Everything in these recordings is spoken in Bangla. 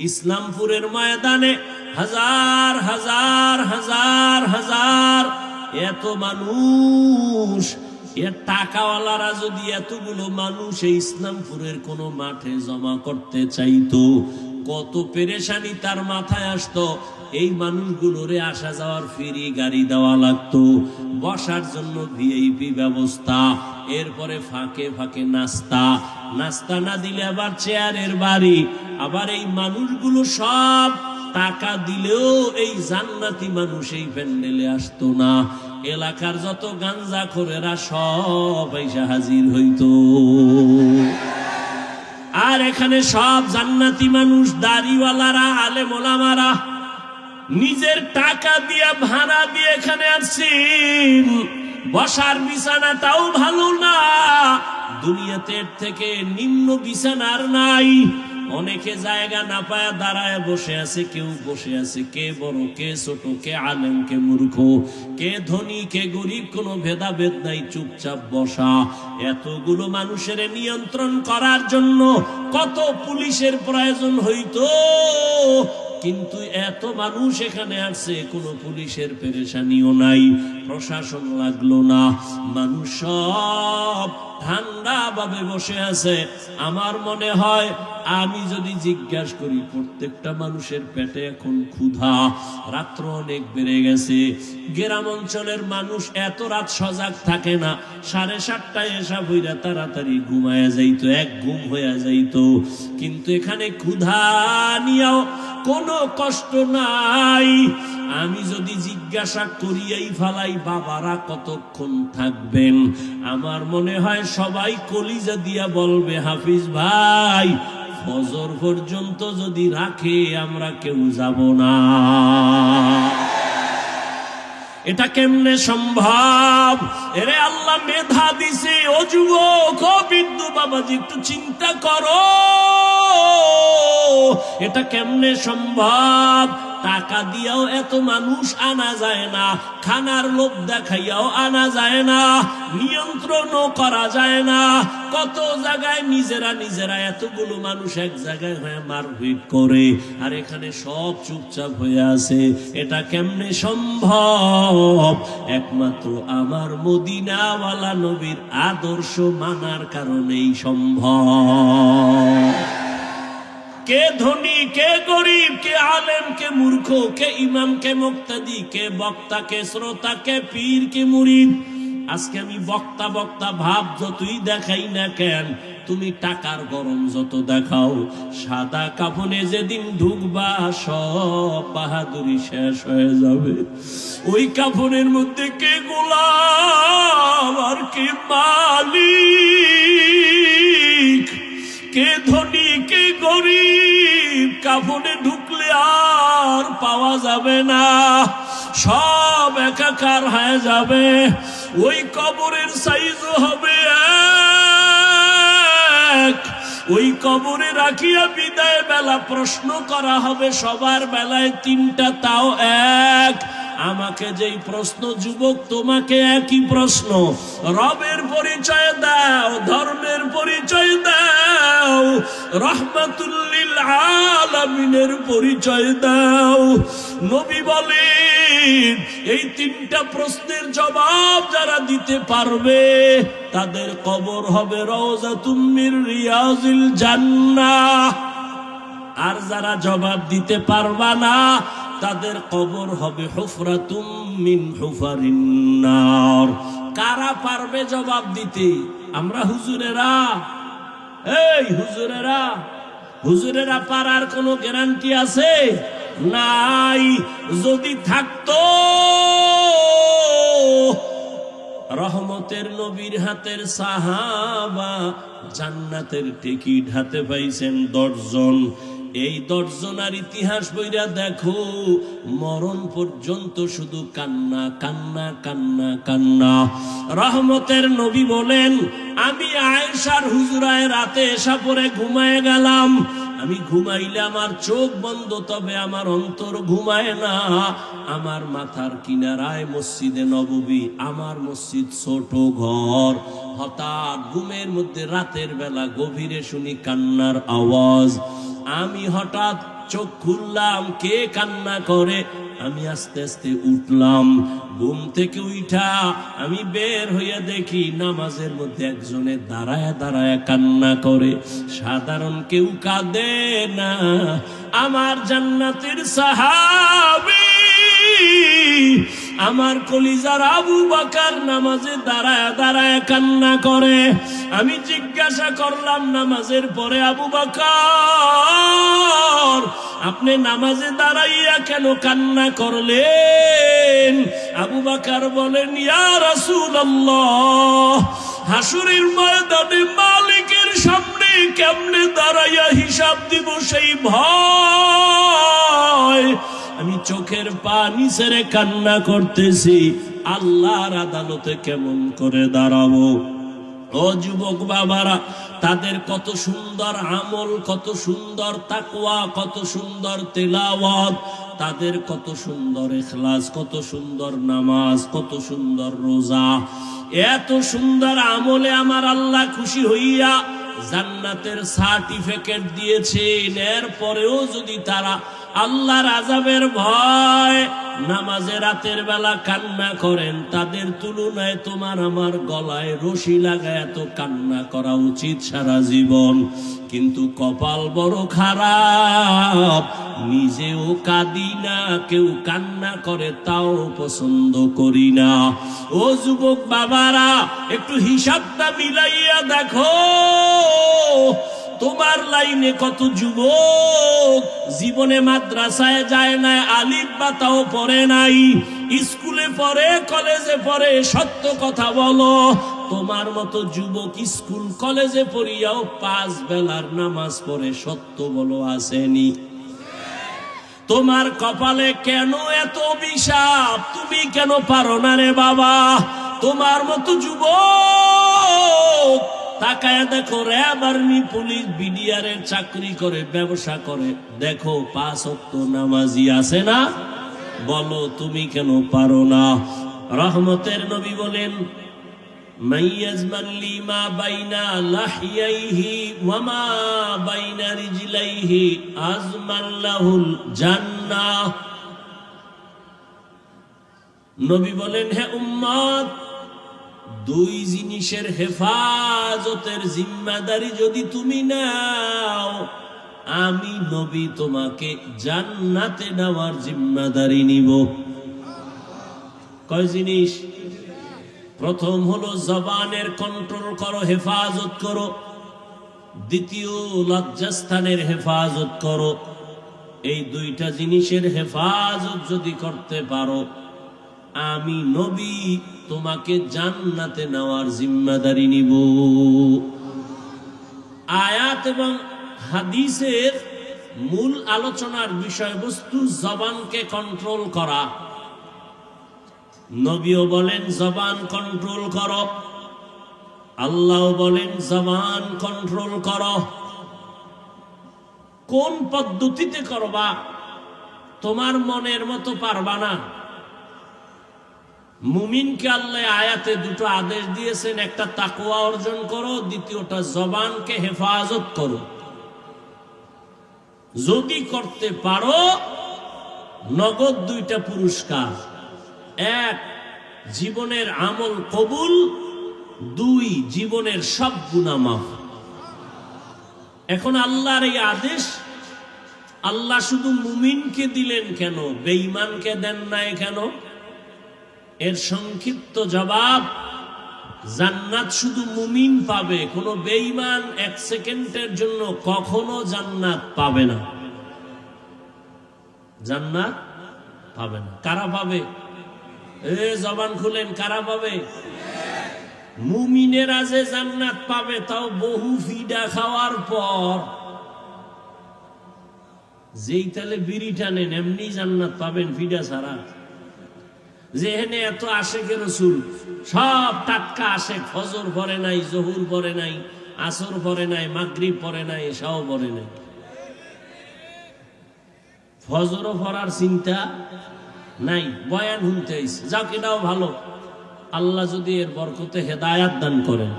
ইসলামপুরের ময়দানে হাজার হাজার হাজার হাজার এত মানুষ, এর টাকাওয়ালারা যদি এতগুলো মানুষ এই ইসলামপুরের কোনো মাঠে জমা করতে চাইতো, কত পেরেশানি তার মাথায় আসতো। এই মানুষগুলোরে আসা যাওয়ার ফ্রি গাড়ি দেওয়া লাগতো, বসার জন্য ভিআইপি ব্যবস্থা, এরপরে ফাঁকে ফাঁকে নাস্তা, নাস্তা না দিলে আবার চেয়ারের বাড়ি। আবার এই মানুষগুলো সব টাকা দিলেও এই জান্নাতি মানুষ এই প্যান্ডেলে আসতো না। এলাকার যত গাঞ্জাখোরেরা সব এসে হাজির হইতো, আর এখানে সব জান্নাতি মানুষ, দাড়িওয়ালারা, আলেম ওলামারা নিজের টাকা দিয়ে ভাড়া দিয়ে এখানে আসছেন। বসার বিছানাটাও ভালো না, দুনিয়াতে এর থেকে নিম্ন বিছানার নাই। অনেকে জায়গা না পায় দাঁড়ায় বসে আছে, কেউ বসে আছে, কে বড় কে ছোট, কে আলেম কে মূর্খ, কে ধনী কে গরিব, কোনো ভেদাভেদ নাই, চুপচাপ বসা। এতগুলো মানুষের নিয়ন্ত্রণ করার জন্য কত পুলিশের প্রয়োজন হইতো, কিন্তু এত মানুষ এখানে আসছে, কোনো পুলিশের পেরেশানিও নাই, প্রশাসন লাগলো না, মানুষ সব ঠান্ডা ভাবে বসে আছে। আমার মনে হয় আমি যদি জিজ্ঞাসা করি, প্রত্যেকটা মানুষের পেটে এখন ক্ষুধা, রাত্র অনেক বেড়ে গেছে। গ্রাম অঞ্চলের মানুষ এত রাত সজাগ থাকে না, 7:30টায় এসা বইরা তাড়াতাড়ি ঘুমায়া যাইতো, এক ঘুম হইয়া যাইতো। কিন্তু এখানে ক্ষুধা নিয়েও কোনো কষ্ট নাই। আমি যদি জিজ্ঞাসা করি এই ফালাই বাবারা কতক্ষণ থাকবেন, আমার মনে হয় সবাই কলিজা দিয়া বলবে, হাফিজ ভাই ফজর পর্যন্ত যদি রাখে আমরা কেউ যাব না। এটা কেমনে সম্ভব? এরে আল্লাহ মেধা দিছে। ও যুবক, ও বিন্দু বাবাজি, একটু চিন্তা করো, এটা কেমনে সম্ভব? টাকা দিয়েও এত মানুষ আনা যায় না, খানার লোভ দেখাইয়াও আনা যায় না, নিয়ন্ত্রণও করা যায় না। কত জায়গায় নিজেরা নিজেরা এতগুলো মানুষ এক জায়গায় হয়ে মারপিট করে, আর এখানে সব চুপচাপ হয়ে আছে। এটা কেমনে সম্ভব? একমাত্র আমার মদিনাওয়ালা নবীর আদর্শ মানার কারণেই সম্ভব। কে ধনী কে গরিব, কে আলেম কে মূর্খ, কে ইমাম কে মুক্তাদি, কে বক্তা কে শ্রোতা, কে পীর কে মুরিদ। আজকে আমি বক্তা বক্তা ভাব যতই দেখাই না কেন, তুমি টাকার গরম যত দেখাও, সাদা কাফনে যেদিন ঢুকবা সব বাহাদুরি শেষ হয়ে যাবে। ওই কাফনের মধ্যে কে গোলাম আর কে মালিক, কে ধনী কে গরিব, কাফনে ঢুকলে আর পাওয়া যাবে না, সব একাকার হয়ে যাবে। ওই কবরের সাইজও হবে এক, ওই কবরে রাখিয়া বিদায় বেলা প্রশ্ন করা হবে সবার বেলায় তিনটা, তাও এক। আমাকে যেই প্রশ্ন যুবক, তোমাকে একই প্রশ্ন। রবের পরিচয় দাও, ধর্মের পরিচয় দাও, রহমাতুল লিল আলামিনের পরিচয় দাও। নবী বলেন এই তিনটা প্রশ্নের জবাব যারা দিতে পারবে তাদের কবর হবে রওজাতুম মির রিয়াজিল জান্নাহ। আর যারা জবাব দিতে পারবা না তাদের কবর হবে হুফরাতুম মিন হুফারিন নার। কারা পারবে জবাব দিতে? আমরা হুজুরেরা। এই হুজুরেরা, হুজুরেরা পারার কোনো গ্যারান্টি আছে? নাই। যদি থাকতো, রহমতের নবীর হাতের সাহাবা জান্নাতের টিকিট হাতে পাইছেন 10 জন। এই 10 জনের ইতিহাস বইরা দেখো, মরণ পর্যন্ত শুধু কান্না কান্না কান্না কান্না। রহমতের নবী বলেন, আমি আয়েশার হুজরায় রাতে এসা পরে ঘুমায় গেলাম। আমি ঘুমাইলে আমার চোখ বন্ধ, তবে আমার অন্তর ঘুমায় না। আমার মাথার কিনারায় মসজিদে নববী, আমার মসজিদ ছোট ঘর। হঠাৎ ঘুমের মধ্যে রাতের বেলা গভীরে শুনি কান্নার আওয়াজ। আমি হঠাৎ চোখ খুললাম, কে কান্না করে? আমি আস্তে আস্তে উঠলাম, ঘুম থেকে উঠা আমি বের হইয়া দেখি নামাজের মধ্যে একজনে দাঁড়ায় দাঁড়ায় কান্না করে। সাধারণ কেউ কাঁদে না, আমার জান্নাতের সাহাবী আমার কলিজার আবু বকর নামাজে দাঁড়ায় দাঁড়ায় কান্না করে। আমি জিজ্ঞাসা করলাম, নামাজের পরে আবু বকর আপনি নামাজে দাঁড়াইয়া কেন কান্না করলেন? আবু বকর বলেন, ইয়া রাসূলুল্লাহ, হাসরের ময়দানে মালিকের সামনে কেমনে দাঁড়াইয়া হিসাব দিব সেই ভয়। আমি চোখের পানি ছেড়ে কান্না করতেছি, আল্লাহর আদালতে কেমন করে দাঁড়াবো। ও যুবক বাবারা, তাদের কত সুন্দর আমল, কত সুন্দর তাকওয়া, কত সুন্দর তেলাওয়াত, তাদের কত সুন্দর ইখলাস, কত সুন্দর নামাজ, কত সুন্দর রোজা। এত সুন্দর আমলে আমার আল্লাহ খুশি হইয়া জান্নাতের সার্টিফিকেট দিয়েছেন। এর পরেও যদি তারা আল্লাহর আযাবের ভয় নামাজে রাতের বেলা কান্না করেন, তাদের তুলনায় তোমার আমার গলায় রশি লাগায় এত কান্না করা উচিত সারা জীবন। কিন্তু কপাল বড় খারাপ, নিজেও কাঁদি না, কেউ কান্না করে তাও পছন্দ করি না। ও যুবক বাবারা, একটু হিসাবটা মিলাইয়া দেখো, তোমার লাইনে কত যুবক জীবনে মাদ্রাসায় যায় না, আলিফ বা তাও পড়ে নাই, স্কুলে পড়ে, কলেজে পড়ে। সত্য কথা বলো, তোমার মতো যুবক স্কুল কলেজে পড়িয়াও 5 বেলার নামাজ পড়ে, সত্য বলো আসেনি? তোমার কপালে কেন এত অভিশাপ? তুমি কেন পারো না রে বাবা? তোমার মতো যুবক তাকায় দেখো, র্যাব, আর্মি, পুলিশ, বিডিআরের চাকরি করে, ব্যবসা করে, দেখো 5 ওয়াক্ত নামাজি আছে না? বলো তুমি কেন পারো না? রহমতের নবী বলেন, মাইয়াজমান লিমা বাইনা লাহিয়াইহি ওয়া মা বাইনা রিজলাইহি আজমাল্লাহুল জান্নাহ। নবী বলেন, হে উম্মত, 2 জিনিসের হেফাজতের জিম্মাদারি যদি তুমি নাও, আমি নবী তোমাকে জান্নাতে নেওয়ার জিম্মাদারি নিব। কয় জিনিস? প্রথম হলো জবানের কন্ট্রোল করো, হেফাজত করো। দ্বিতীয়, লজ্জাস্থানের হেফাজত করো। এই 2টা জিনিসের হেফাজত যদি করতে পারো, আমি নবী তোমাকে জান্নাতে নেওয়ার জিম্মাদারি নিব। আয়াত এবং হাদিসের মূল আলোচনার বিষয়বস্তু জবানকে কন্ট্রোল করা। নবীও বলেন জবান কন্ট্রোল করো, আল্লাহ বলেন জবান কন্ট্রোল করো। কোন পদ্ধতিতে করবা? তোমার মনের মতো পারবা না। মুমিনকে আল্লাহ আয়াতে 2টো আদেশ দিয়েছেন, একটা তাকওয়া অর্জন করো, দ্বিতীয়টা জবানকে হেফাজত করো। যদি করতে পারো, নগদ 2টা পুরস্কার। 1, জীবনের আমল কবুল, 2, জীবনের সব গুনাহ মাফ। এখন আল্লাহর এই আদেশ আল্লাহ শুধু মুমিনকে দিলেন কেন, বেঈমানকে দেন নাই কেন? এর সংক্ষিপ্ত জবাব, জান্নাত শুধু মুমিন পাবে, কোনো বেঈমান 1 সেকেন্ডের জন্য কখনো জান্নাত পাবে না। জান্নাত পাবে না। কারা পাবে? জবান খুলেন, কারা পাবে? মুমিনেরা যে জান্নাত পাবে, তাও বহু ফিডা খাওয়ার পর। যেই তালে বিড়ি টানেন এমনি জান্নাত পাবেন ফিডা ছাড়া। যেখানে এত আশেকে রাসূল, সব টাটকা আশেক, ফজর পড়ে নাই, জহুর পড়ে নাই, আসর পড়ে নাই, মাগরিব পড়ে নাই, এশাও পড়ে নাই। ফজরও পড়ার চিন্তা নাই, বয়ান শুনতে আইছে, যাক এটাও ভালো। আল্লাহ যদি এর বরকতে হেদায়াত দান করেন,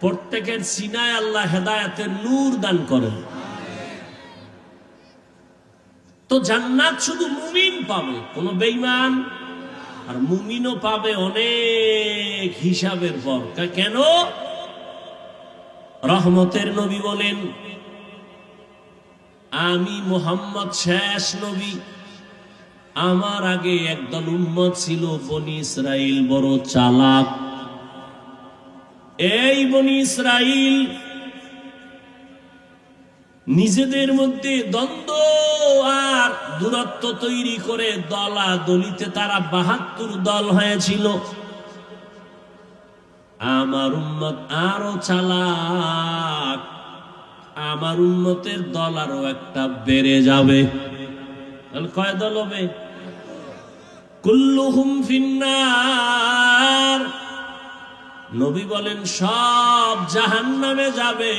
প্রত্যেকের সিনায় আল্লাহ হেদায়াতের নূর দান করেন। তো জান্নাত শুধু মুমিন পাবে, কোন বেঈমান আর মুমিনও পাবে অনেক হিসাবের পর। কেন? রহমতের নবী বলেন, আমি মুহাম্মদ শেষ নবী, আমার আগে একদল উম্মত ছিল বনি ইসরাইল, বড় চালাক। এই বনি ইসরাইল নিজেদের মধ্যে দ্বন্দ্ব আর দূরত্ব তৈরি করে দলাদলিতে তারা ৭২ দল হয়েছিল। আমার উম্মত আরো চালাক, আমার উম্মতের দল আরো একটা বেড়ে যাবে। কয় দল হবে? কুল্লুহুম ফিন্নার। নবী বলেন সব জাহান্নামে যাবে,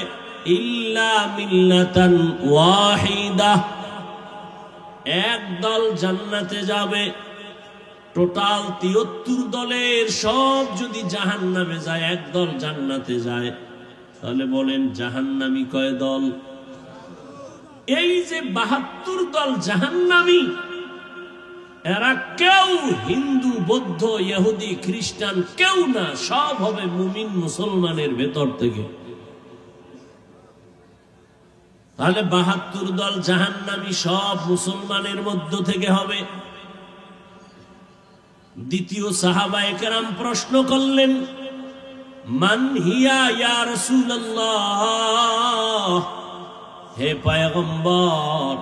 ইল্লা মিল্লাতান ওয়াহিদা, এক দল জান্নাতে যাবে। টোটাল ৭৩ দলের সব যদি জাহান্নামে যায়, এক দল জান্নাতে যায়, তাহলে বলেন জাহান্নামী কয় দল? এই যে ৭২ দল জাহান্নামী, এরা কেউ হিন্দু, বৌদ্ধ, ইহুদি, খ্রিস্টান কেউ না, সব হবে মুমিন মুসলমানের ভেতর থেকে। তাহলে ৭২ দল জাহান্নামী সব মুসলমানের মধ্য থেকে হবে। দ্বিতীয় সাহাবায়ে কেরাম প্রশ্ন করলেন, মান হিয়া ইয়া রাসূলুল্লাহ, হে পয়গম্বর,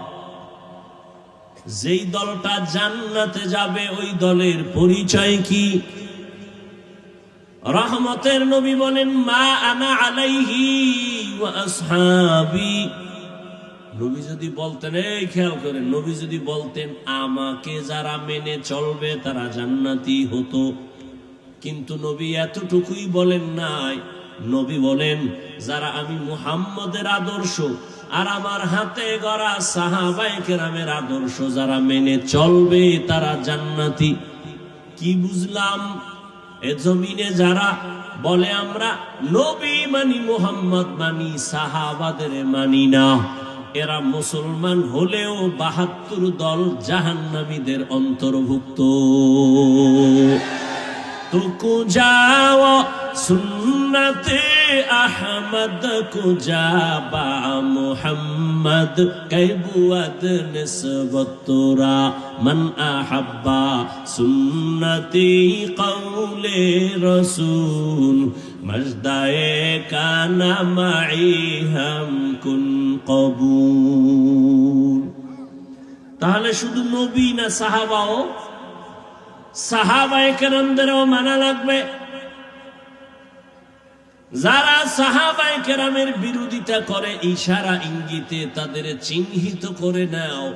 যেই দলটা জান্নাতে যাবে ওই দলের পরিচয় কি? রহমতের নবী বলেন, মা আনা আলাইহি ওয়া আসহাবি। নবী যদি বলতেন, এই খেয়াল করেন, নবী যদি বলতেন আমাকে যারা মেনে চলবে তারা জান্নাতি হতো, কিন্তু নবী এতটুকুই বলেন নাই। নবী বলেন যারা আমি মুহাম্মদের আদর্শ আর আমার হাতে গড়া সাহাবায়ে কেরামের আদর্শ যারা মেনে চলবে তারা জান্নাতি। কি বুঝলাম? এ জমিনে যারা বলে আমরা নবী মানি, মুহাম্মদ মানি, সাহাবাদের মানি না, এরা মুসলমান হলেও ৭২ দল জাহান্নামীদের অন্তর্ভুক্ত। তুকু যাও সুন্নতে আহমদ কুজা বা মুহাম্মদ কৈবুয়াদ নিসবতরা মান আহাব্বা সুন্নতি কওলে রসুল মজদায়ে কানা মাই হাম কুন কবুল। তাহলে শুধু নবী না, সাহাবাও, সাহাবায়ে কেরামদেরও মানা লাগবে। যারা সাহাবায়ে কেরামের বিরোধিতা করে ইশারা ইঙ্গিতে তাদের চিহ্নিত করে নাও।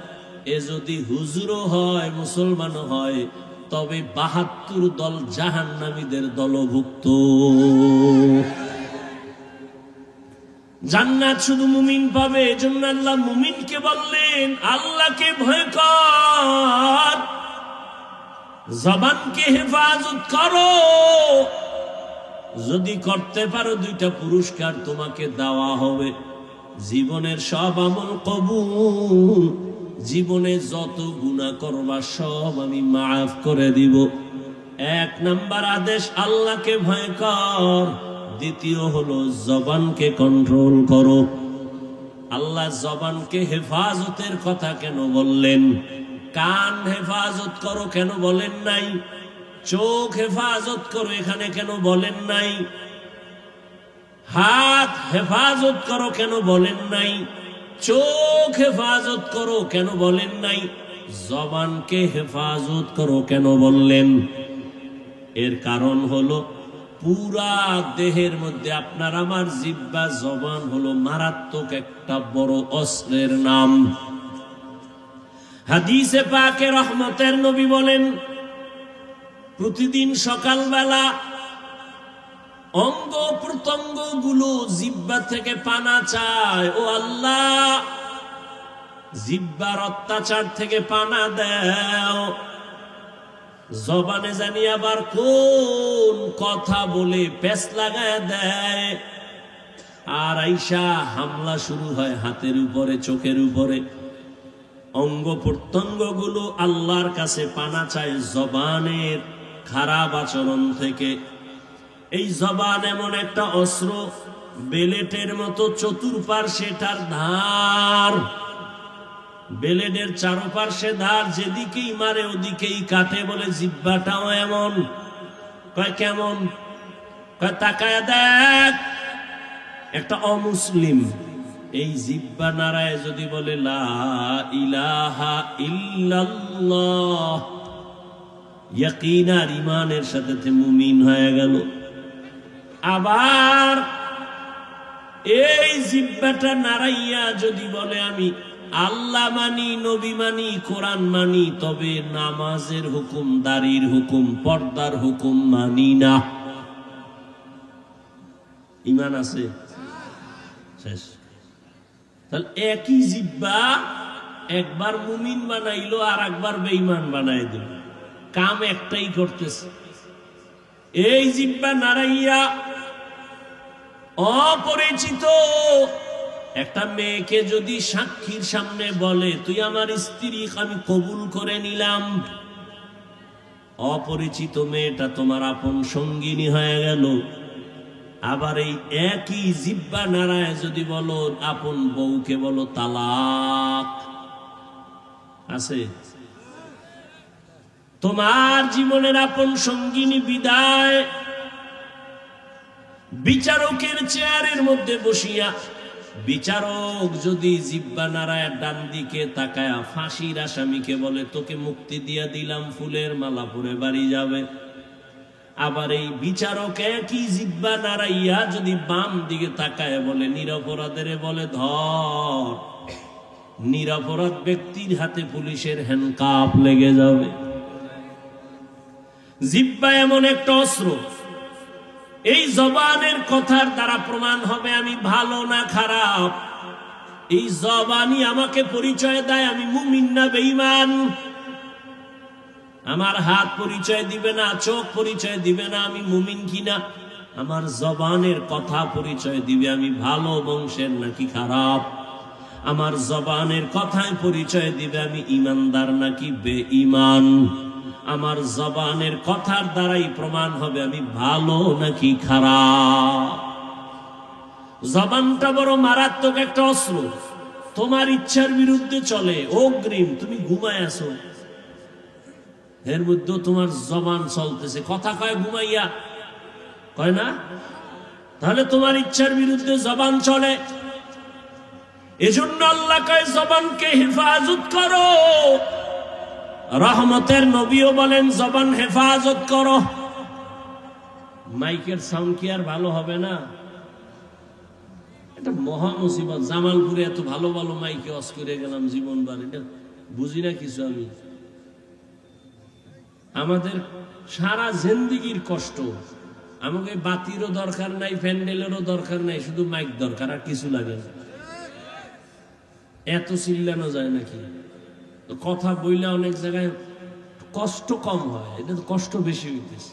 এ যদি হুজুরও হয়, মুসলমানও হয়, তবে ৭২ দল জাহান্নামীদের দলভুক্ত। জান্নাত শুধু মুমিন পাবে, এজন্য আল্লাহ মুমিনকে বললেন আল্লাহকে ভয় কর, জবানকে হেফাজত করো। যদি করতে পারো 2টা পুরস্কার তোমাকে দেওয়া হবে। জীবনের সব আমল কবুল, জীবনে যত গুনাহ করবা সব আমি মাফ করে দিব। 1 নাম্বার আদেশ আল্লাহকে ভয় কর, দ্বিতীয় হলো জবানকে কন্ট্রোল করো। আল্লাহ জবানকে হেফাজতের কথা কেন বললেন? কান হেফাজত করো কেন বলেন নাই? চোখ হেফাজত করো এখানে কেন বলেন নাই? হাত হেফাজত করো কেন বলেন নাই? চোখ হেফাজত করো কেন বলেন নাই? জবানকে হেফাজত করো কেন বললেন? এর কারণ হলো পুরা দেহের মধ্যে আপনার আমার জিহ্বা, জবান হলো মারাত্মক একটা বড় অস্ত্রের নাম। হাদিসে পাকে রহমতের নবী বলেন, প্রতিদিন সকালবেলা অঙ্গ প্রত্যঙ্গ গুলো জিহ্বা থেকে পানা চায়, ও আল্লাহ জিহ্বার অত্যাচার থেকে পানা দাও। জবানে জানি আবার কোন কথা বলে পেছ লাগায় দেয়, আর আইসা হামলা শুরু হয় হাতের উপরে, চোখের উপরে। অঙ্গ প্রত্যঙ্গ গুলো আল্লাহর কাছে পানা চায় জবানের খারাপ আচরণ থেকে। এই জবান এমন একটা অস্ত্র, বেলেটের মতো চতুর্পার্শ্বে তার ধার, বেলেটের চারপার্শ্বে ধার, যেদিকেই মারে ওদিকেই কাটে। বলে জিহ্বাটাও এমন। কয় কেমন? কয় তাকায় দেখ, একটা অমুসলিম এই জিহ্বা নারায় যদি বলে লা ইলাহা ইল্লাল্লাহ, ইয়াকিন আর ঈমানের সাথে মুমিন হয়ে গেল। আবার এই জিহ্বাটা নারাইয়া যদি বলে আমি আল্লাহ মানি, নবী মানি, কোরআন মানি, তবে নামাজের হুকুম, দাড়ির হুকুম, পর্দার হুকুম মানি না, ঈমান আছে? শেষ। তাহলে একই জিহ্বা একবার মুমিন বানাইলো আর একবার বেঈমান বানাই দিল, কাম একটাই করতেছে। এই জিহ্বা নারাইয়া অপরিচিত একটা মেয়েকে যদি সাক্ষীর সামনে বলে তুই আমার স্ত্রী, আমি কবুল করে নিলাম, অপরিচিত মেয়েটা তোমার আপন সঙ্গিনী হয়ে গেল। আবার এই একই জিহ্বা নারায় যদি বলো আপন বউকে বলো তালাক, আছে? তোমার জীবনের আপন সঙ্গিনী বিদায়, বিচারকের চেয়ারের মধ্যে বসিয়া বিচারক যদি জিহ্বা নারায় ডান দিকে তাকায়া ফাঁসির আসামিকে বলে তোকে মুক্তি দিয়া দিলাম, ফুলের মালা পরে বাড়ি যাবে। আবার এই বিচারক একই জিহ্বা নারাইয়া যদি বাম দিকে তাকায় বলে নিরপরাধের বলে ধর, নিরপরাধ ব্যক্তির হাতে পুলিশের হ্যান্ডকাপ লেগে যাবে। জিহ্বা এমন একটা অস্ত্র, এই জবানের কথার দ্বারা প্রমাণ হবে আমি ভালো না খারাপ। এই জবানই আমাকে পরিচয় দেয় আমি মুমিন না বেঈমান। আমার হাত পরিচয় দিবে না, চোখ পরিচয় দিবে না আমি মুমিন কিনা। আমার জবানের কথা পরিচয় দিবে আমি ভালো বংশের নাকি খারাপ। আমার জবানের কথায় পরিচয় দিবে আমি ইমানদার নাকি বেঈমান। আমার জবানের কথার দ্বারাই প্রমাণ হবে আমি ভালো নাকি খারাপ। জবানটা বড় মারাত্মক একটা অস্ত্র, তোমার ইচ্ছার বিরুদ্ধে চলে। অগ্রিম তুমি ঘুমায় আছো, এর মধ্যে তোমার জবান চলতেছে, কথা কয় ঘুমাইয়া, কয় না? তাহলে তোমার ইচ্ছার বিরুদ্ধে জবান চলে। এজন্য আল্লাহ কয় জবানকে হেফাজত করো। রহমতের নবীও বলেন জবান হেফাজত করো। মাইকের সাউন্ড কি আর ভালো হবে না? এটা মহা মুসিবত। জামালপুরে এত ভালো ভালো মাইকে অস করে গেলাম জীবনবার, এটা বুঝি না কিছু আমি। আমাদের সারা জিন্দেগির কষ্ট। আমাকে বাতিরও দরকার নাই, প্যান্ডেলেরও দরকার নাই, শুধু মাইক দরকার, আর কিছু লাগে না। এত চিল্লানো যায় নাকি? কথা বইলে অনেক জায়গায় কষ্ট কম হয়, এটা তো কষ্ট বেশি হইতেছে।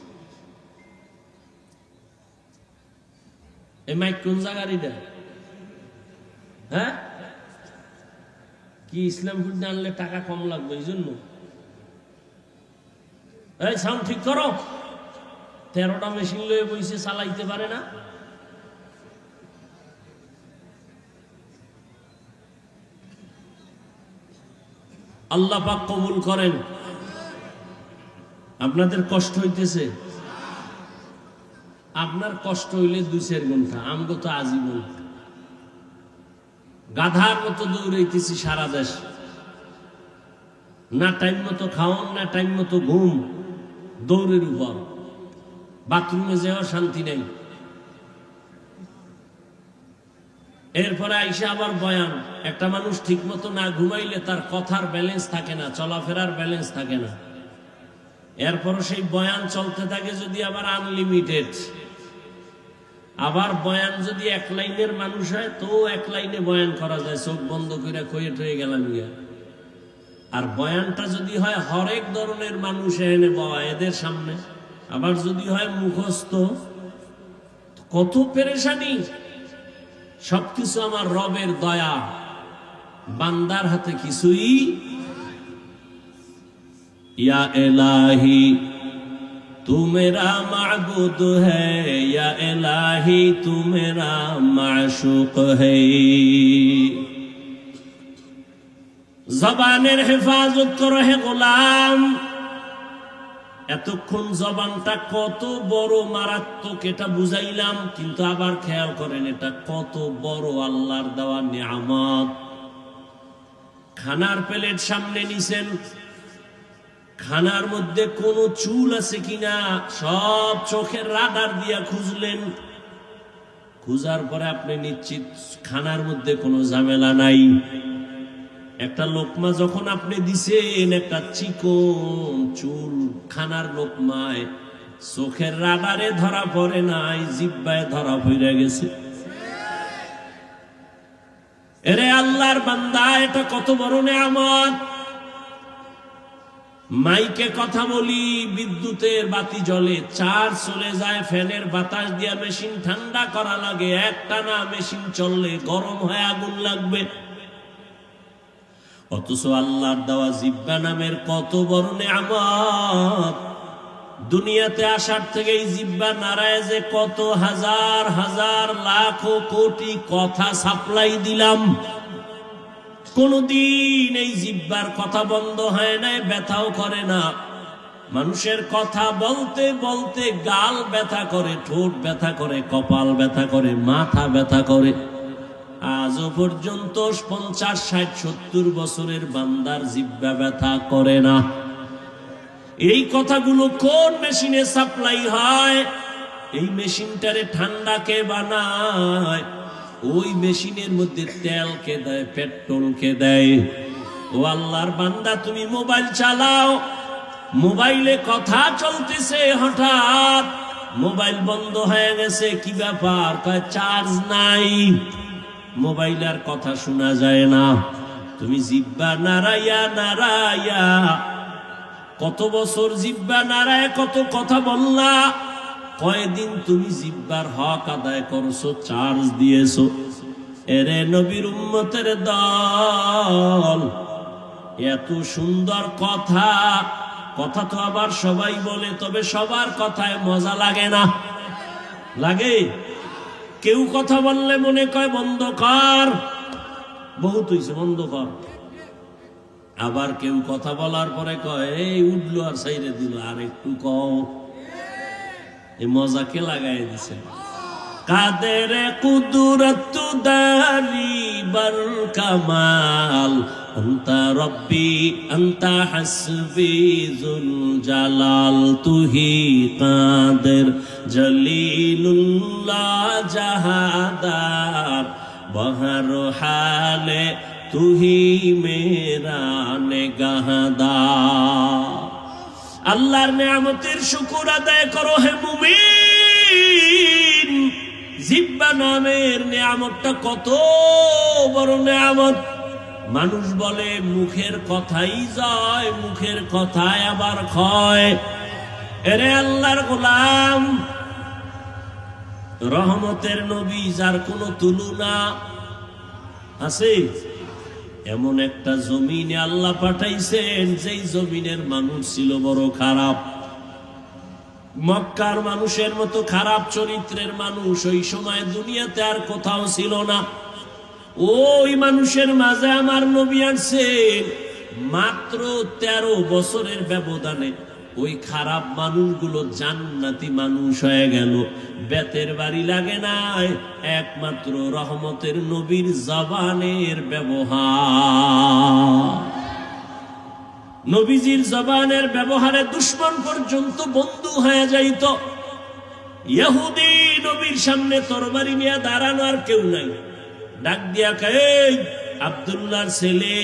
এই মাইক কোন জায়গার এটা? হ্যাঁ, কি ইসলামপুর আনলে টাকা কম লাগবে এই জন্য? এই সাউন্ড ঠিক করো। 13টা মেশিন লয়ে বইছে, চালাইতে পারে না। আল্লাহ পাক কবুল করেন। আপনাদের কষ্ট হইতেছে? আপনার কষ্ট হইলে 2-4 ঘন্টা, আমগো তো আজীবন। গাধার মতো দৌড়াইতেছি সারা দেশ, না টাইম মতো খাওয়ান, না টাইম মতো ঘুম, দৌড়ের উপর। বাথরুমে যাওয়া শান্তি নেই। এরপরে আইসা আবার বয়ান। একটা মানুষ ঠিক মতো না ঘুমাইলে তার কথার ব্যালেন্স থাকে না, চলাফেরার ব্যালেন্স থাকে না। এরপরও সেই বয়ান চলতে থাকে যদি আবার আনলিমিটেড। আবার বয়ান যদি 1 লাইনের মানুষ হয় তো 1 লাইনে বয়ান করা যায়, চোখ বন্ধ করে কয়ে টয়ে গেলাম গিয়া। আর বয়ানটা যদি হয় হরেক ধরনের মানুষ এনে বাবা এদের সামনে, আবার যদি হয় মুখস্থ, কত পেরেশানি। সবকিছু আমার রবের দয়া, বান্দার হাতে কিছুই या इलाही तू मेरा माबूद है, या इलाही तू मेरा माशूक है। জবানের হেফাজত করো হে গোলাম। এতক্ষণ জবানটা কত বড় মারাত্মক এটা বুঝাইলাম, কিন্তু আবার খেয়াল করেন এটা কত বড় আল্লাহর দেওয়া নিয়ামত। খানার প্লেট সামনে নিছেন, খানার মধ্যে কোনো চুল আছে কিনা সব চোখের রাডার দিয়া খুঁজলেন। খুঁজার পরে আপনি নিশ্চিত খানার মধ্যে কোনো ঝামেলা নাই। একটা লোকমা যখন আপনি দিছেন, একটা চিকন চুল খানার লোকমায় চোখের রাডারে ধরা পড়ে নাই, জিহ্বায় ধরা পড়ে গেছে। এরে আল্লাহর বান্দা, এটা কত বড় নিয়ামত। মাইকে কথা বলি, বিদ্যুতের বাতি জ্বলে, চার্জ চলে যায়, ফ্যানের বাতাস দিয়া মেশিন ঠান্ডা করা লাগে, একটানা মেশিন চললে গরম হয়ে আগুন লাগবে। অথচ আল্লাহর দেওয়া জিহ্বা নামের কত বড় নিয়ামত। দুনিয়াতে আসার থেকে এই জিহ্বা নারায় যে কত হাজার হাজার লাখ কোটি কথা সাপ্লাই দিলাম, কোনদিন এই জিহ্বার কথা বন্ধ হয় না, ব্যথাও করে না। মানুষের কথা বলতে বলতে গাল ব্যথা করে, ঠোঁট ব্যথা করে, কপাল ব্যথা করে, মাথা ব্যথা করে। আজও পর্যন্ত 50, 60, 70 বছরের বান্দার জিহ্বা ব্যথা করে না। এই কথাগুলো কোন মেশিনে সাপ্লাই হয়? এই মেশিনটারে ঠান্ডা কে বানায়? ওই মেশিনের মধ্যে তেল কে দেয়, পেট্রোল কে দেয়? ও আল্লাহর বান্দা, তুমি মোবাইল চালাও, মোবাইলে কথা চলতেছে, হঠাৎ মোবাইল বন্ধ হয়ে গেছে। কি ব্যাপার? কয় চার্জ নাই, মোবাইল আর কথা শোনা যায় না। তুমি জিহ্বা নাড়াইয়া নাড়াইয়া কত বছর জিহ্বা নাড়ায় কত কথা বললা, কয়দিন তুমি জিহ্বার হক আদায় করছো, চার্জ দিয়েছো। এরে নবীর উম্মতের দল, এত সুন্দর কথা, কথা তো আবার সবাই বলে, তবে সবার কথায় মজা লাগে না। লাগে? কেউ কথা বললে মনে কয় বন্ধ কর, বহুত হইছে বন্ধ কর। আবার কেউ কথা বলার পরে কয় এই উঠলো আর সাইরে দিল, আর একটু কও। এই মজাকে লাগাই দিছে। কাদের কুদরত দারি বর কামাল, আন্তা রব্বি আন্তা হাসবি জুল জালাল, তুহি কাদের জলিলুল্লাহ জাহাদার, বহর হালে তুহি মেরা নেগাহদার। আল্লাহর নিয়ামতের শুকর আদায় করো হে মুমিন। জিহ্বা নামের নিয়ামতটা কত বড় নিয়ামত। মানুষ বলে মুখের কথাই যায়, মুখের কথায় আবার ক্ষয়। এরে আল্লাহর গোলাম, রহমতের নবী যার কোনো তুলনা আছে, এমন একটা জমিনে আল্লাহ পাঠাইছেন যেই জমিনের মানুষ ছিল বড় খারাপ। মক্কার মানুষের মতো খারাপ চরিত্রের মানুষ ওই সময় দুনিয়াতে আর কোথাও ছিল না। ওই মানুষের মাঝে আমার নবী আসছেন। মাত্র 13 বছরের ব্যবধানে ওই খারাপ মানুষগুলো জান্নাতি মানুষ হয়ে গেল। বেতের বাড়ি লাগে নাই, একমাত্র রহমতের নবীর জবানের ব্যবহার। নবীজির জবানের ব্যবহারে দুশ্মন পর্যন্ত বন্ধু হয়ে যাইত। ইহুদি নবীর সামনে তরবারি নিয়ে দাঁড়ানো আর কেউ নাই, ডাক দিয়া কয় আব্দুল্লাহর ছেলে,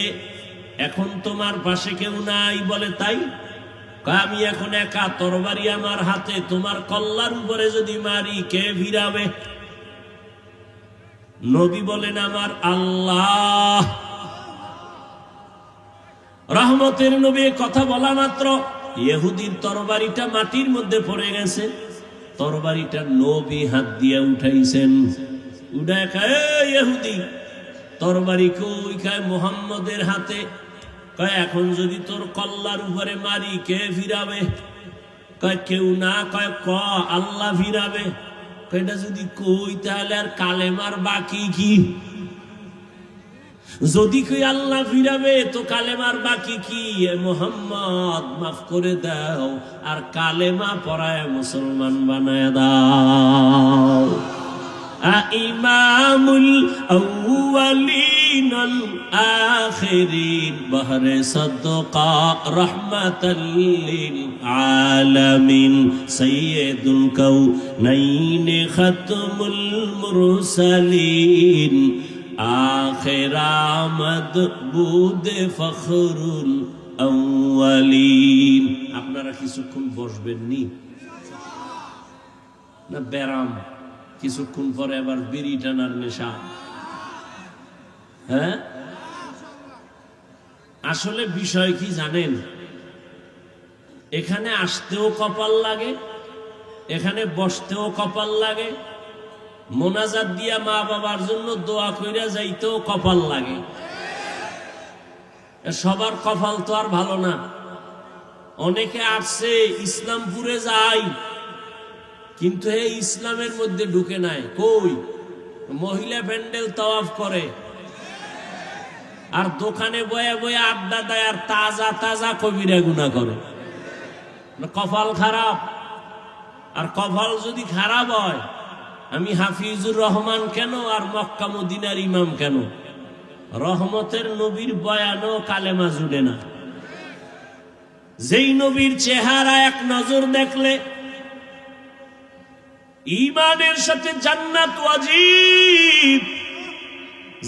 এখন তোমার পাশে কেউ নাই। বলে তাই? আমি এখন একা, তরবারি আমার হাতে, তোমার কল্লার উপরে যদি মারি কে ভিড়াবে? নবী বলেন আমার আল্লাহ। রহমতের নবী কথা বলা মাত্র ইহুদির তরবারিটা মাটির মধ্যে পড়ে গেছে। তরবারিটা নবী হাত দিয়ে উঠাইছেন। উঠায় কয় ইহুদি তরবারি কই? কয় মুহাম্মদের হাতে। কয় এখন যদি তোর কল্লার উপরে মারি কে ফিরাবে? কয় কেউ না। কয় ক আল্লাহ ফিরাবে। এটা যদি কই তাহলে আর কালেমার বাকি কি? যদি কই আল্লাহ ফিরাবে তো কালেমার বাকি কি? মোহাম্মদ মাফ করে দাও আর কালেমা পড়ায় মুসলমান বানায় দাও। ইমামুল আউয়ালিন আল আখিরিন বহরে সাদকা রাহমাতাল লিল আলামিন সাইয়্যিদুল কাউনাইন খাতমুল মুরসালিন আখির আমদ বুদে ফখরুল আউয়ালিন। আপনারা কিছুক্ষণ বসবেন নি না? ব্যারাম কিছুক্ষণ পরে আবার বিড়ি টানার নেশা। হ্যাঁ, আসলে বিষয় কি জানেন? এখানে আসতেও কপাল লাগে, এখানে বসতেও কপাল লাগে, মোনাজাত দিয়া মা বাবার জন্য দোয়া কইরা যাইতেও কপাল লাগে। সবার কপাল তো আর ভালো না। অনেকে আসছে ইসলামপুরে যায় কিন্তু এই ইসলামের মধ্যে ঢুকে নাই। কই মহিলা প্যান্ডেল তাওয়াফ করে আর দোকানে বয়ে বয়ে আড্ডা দেয় আর তাজা তাজা কবিরা গুনাহ করে। কপাল খারাপ। আর কপাল যদি খারাপ হয়, আমি হাফিজুর রহমান কেন আর মক্কা মদিনার ইমাম কেন? রহমতের নবীর বয়ানও কালেমা জুড়ে না। যেই নবীর চেহারা এক নজর দেখলে ঈমানের সাথে জান্নাত ওয়াজিব,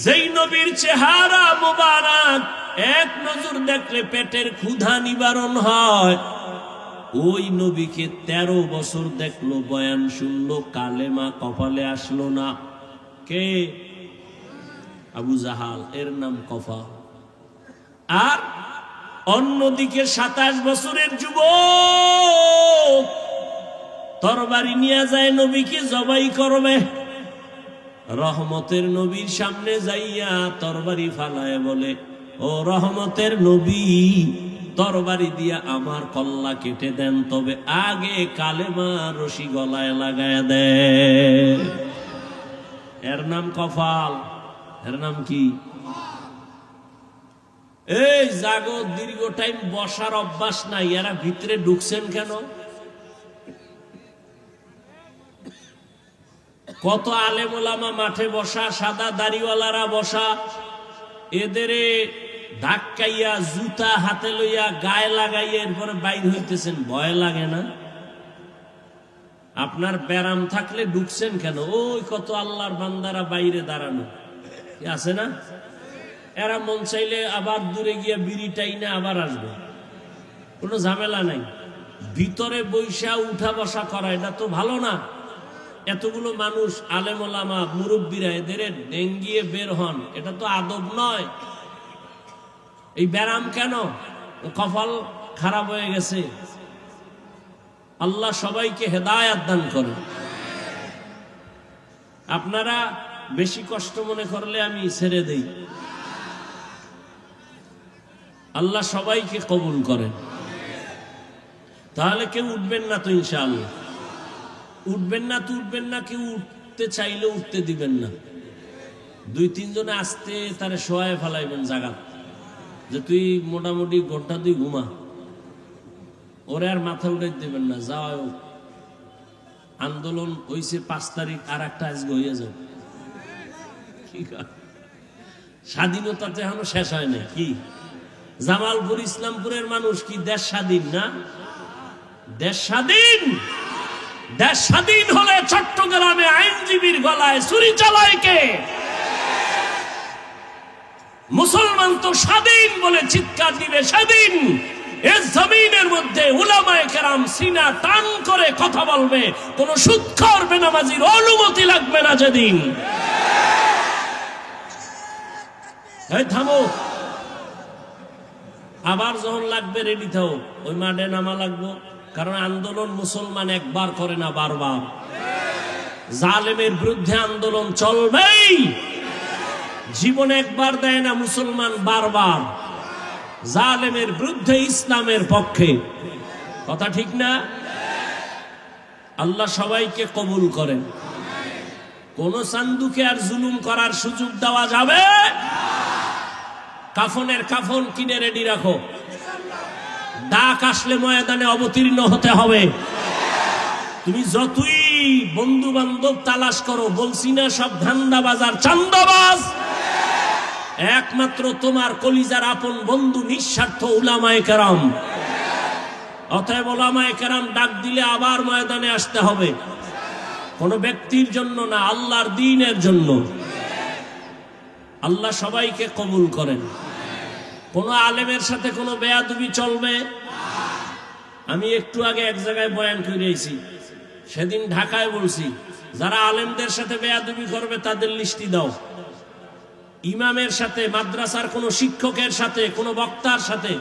যেই নবীর চেহারা মুবারক এক নজর দেখলে পেটের ক্ষুধা নিবারণ হয়, ওই নবীকে 13 বছর দেখলো, বয়ান শুনলো, কালেমা কপালে আসলো না। কে? আবু জাহাল, এর নাম কফা। আর অন্যদিকে 27 বছরের যুবক তরবারি নিয়ে যায় নবীকে জবাই করবে। রহমতের নবীর সামনে যাইয়া তরবারি ফালায় বলে, ও রহমতের নবী, তরবারি দিয়া আমার কল্লা কেটে দেন, তবে আগে কালেমা রশি গলায় লাগায় দেন। এর নাম কফাল। এর নাম কি? এই জাগো, দীর্ঘ টাইম বসার অভ্যাস নাই, এরা ভিতরে ঢুকছেন কেন? কত আলেম ওলামা মাঠে বসা, সাদা দাড়িওয়ালারা বসা, এদেরে ধাক্কাইয়া জুতা হাতে লইয়া গায়ে লাগাইয়া এরপরে বাইর হইতেছেন। ভয় লাগে না? আপনার ব্যারাম থাকলে ঢুকছেন কেন? ওই কত আল্লাহর বান্দারা বাইরে দাঁড়ানো আছে না? এরা মন চাইলে আবার দূরে গিয়া বিড়ি টাইনে আবার আসবে, কোনো ঝামেলা নাই। ভিতরে বৈশা উঠা বসা করা এটা তো ভালো না। এতগুলো মানুষ আলেম ওলামা মুরব্বীরা এদের ডেঙ্গিয়ে বের হন, এটা তো আদব নয়। এই ব্যারাম কেন? কপাল খারাপ হয়ে গেছে। আল্লাহ সবাইকে হেদায়াত দান করেন। আপনারা বেশি কষ্ট মনে করলে আমি ছেড়ে দেই। আল্লাহ সবাইকে কবুল করেন। তাহলে কেউ উঠবেন না তো? ইনশাআল্লাহ উঠবেন না তো উঠবেন না। কেউ উঠতে চাইলে উঠতে দিবেন না। 2-3 জনে আসতে তারে শোয়ায় ফেলাইবেন জায়গা, যে তুই মোটামুটি ঘন্টা 2 ঘুমা। ওরে আর মাথা উঠে দিবেন না। যাও, আন্দোলন হয়েছে 5 তারিখ, আর একটা আজকে হয়ে যাও। স্বাধীনতাতে এখনো শেষ হয় না। কি জামালপুর ইসলামপুরের মানুষ কি দেশ স্বাধীন না? দেশ স্বাধীন। দেশ স্বাধীন হলে চট্টগ্রামে আইনজীবীর গলায় ছুরি চালায় কে? মুসলমান তো স্বাধীন বলে চিৎকার দিবে স্বাধীন। এই জমিনের মধ্যে উলামায়ে কেরাম সিনা টান করে কথা বলবে, কোন সুদখোর বেনামাজির অনুমতি লাগবে না যেদিন। এই থামো, আবার যখন লাগবে রেডি থাও, ওই মাঠে নামা লাগবো। কারণ আন্দোলন মুসলমান একবার করে না, বারবার। জালেমের বিরুদ্ধে আন্দোলন চলবেই। জীবন একবার দেয় না মুসলমান, বারবার। জালেমের বিরুদ্ধে ইসলামের পক্ষে। কথা ঠিক না? আল্লাহ সবাইকে কবুল করেন। কোন সান্দুকে আর জুলুম করার সুযোগ দেওয়া যাবে? কাফনের কাফন কিনে রেডি রাখো, ডাক আসলে ময়দানে অবতীর্ণ হতে হবে। তুমি যতই বন্ধু বান্ধব তালাশ করো, বলছি না সব ধান্দাবাজ আর চান্দাবাজ, একমাত্র তোমার কলিজার আপন বন্ধু নিঃস্বার্থ উলামায়ে কেরাম। অতএব উলামায়ে কেরাম ডাক দিলে আবার ময়দানে আসতে হবে, কোন ব্যক্তির জন্য না, আল্লাহর দ্বীনের জন্য। আল্লাহ সবাইকে কবুল করেন। কোন আলেমের সাথে কোনো বেয়াদবি চলবে? আমি একটু আগে এক জায়গায় বয়ান করেছি, সেদিন ঢাকায় বলছি, যারা আলেমদের সাথে বেয়াদবি করবে তাদের লিস্টি দাও। ইমামের সাথে, মাদ্রাসার কোন শিক্ষকের সাথে, কোন বক্তার সাথে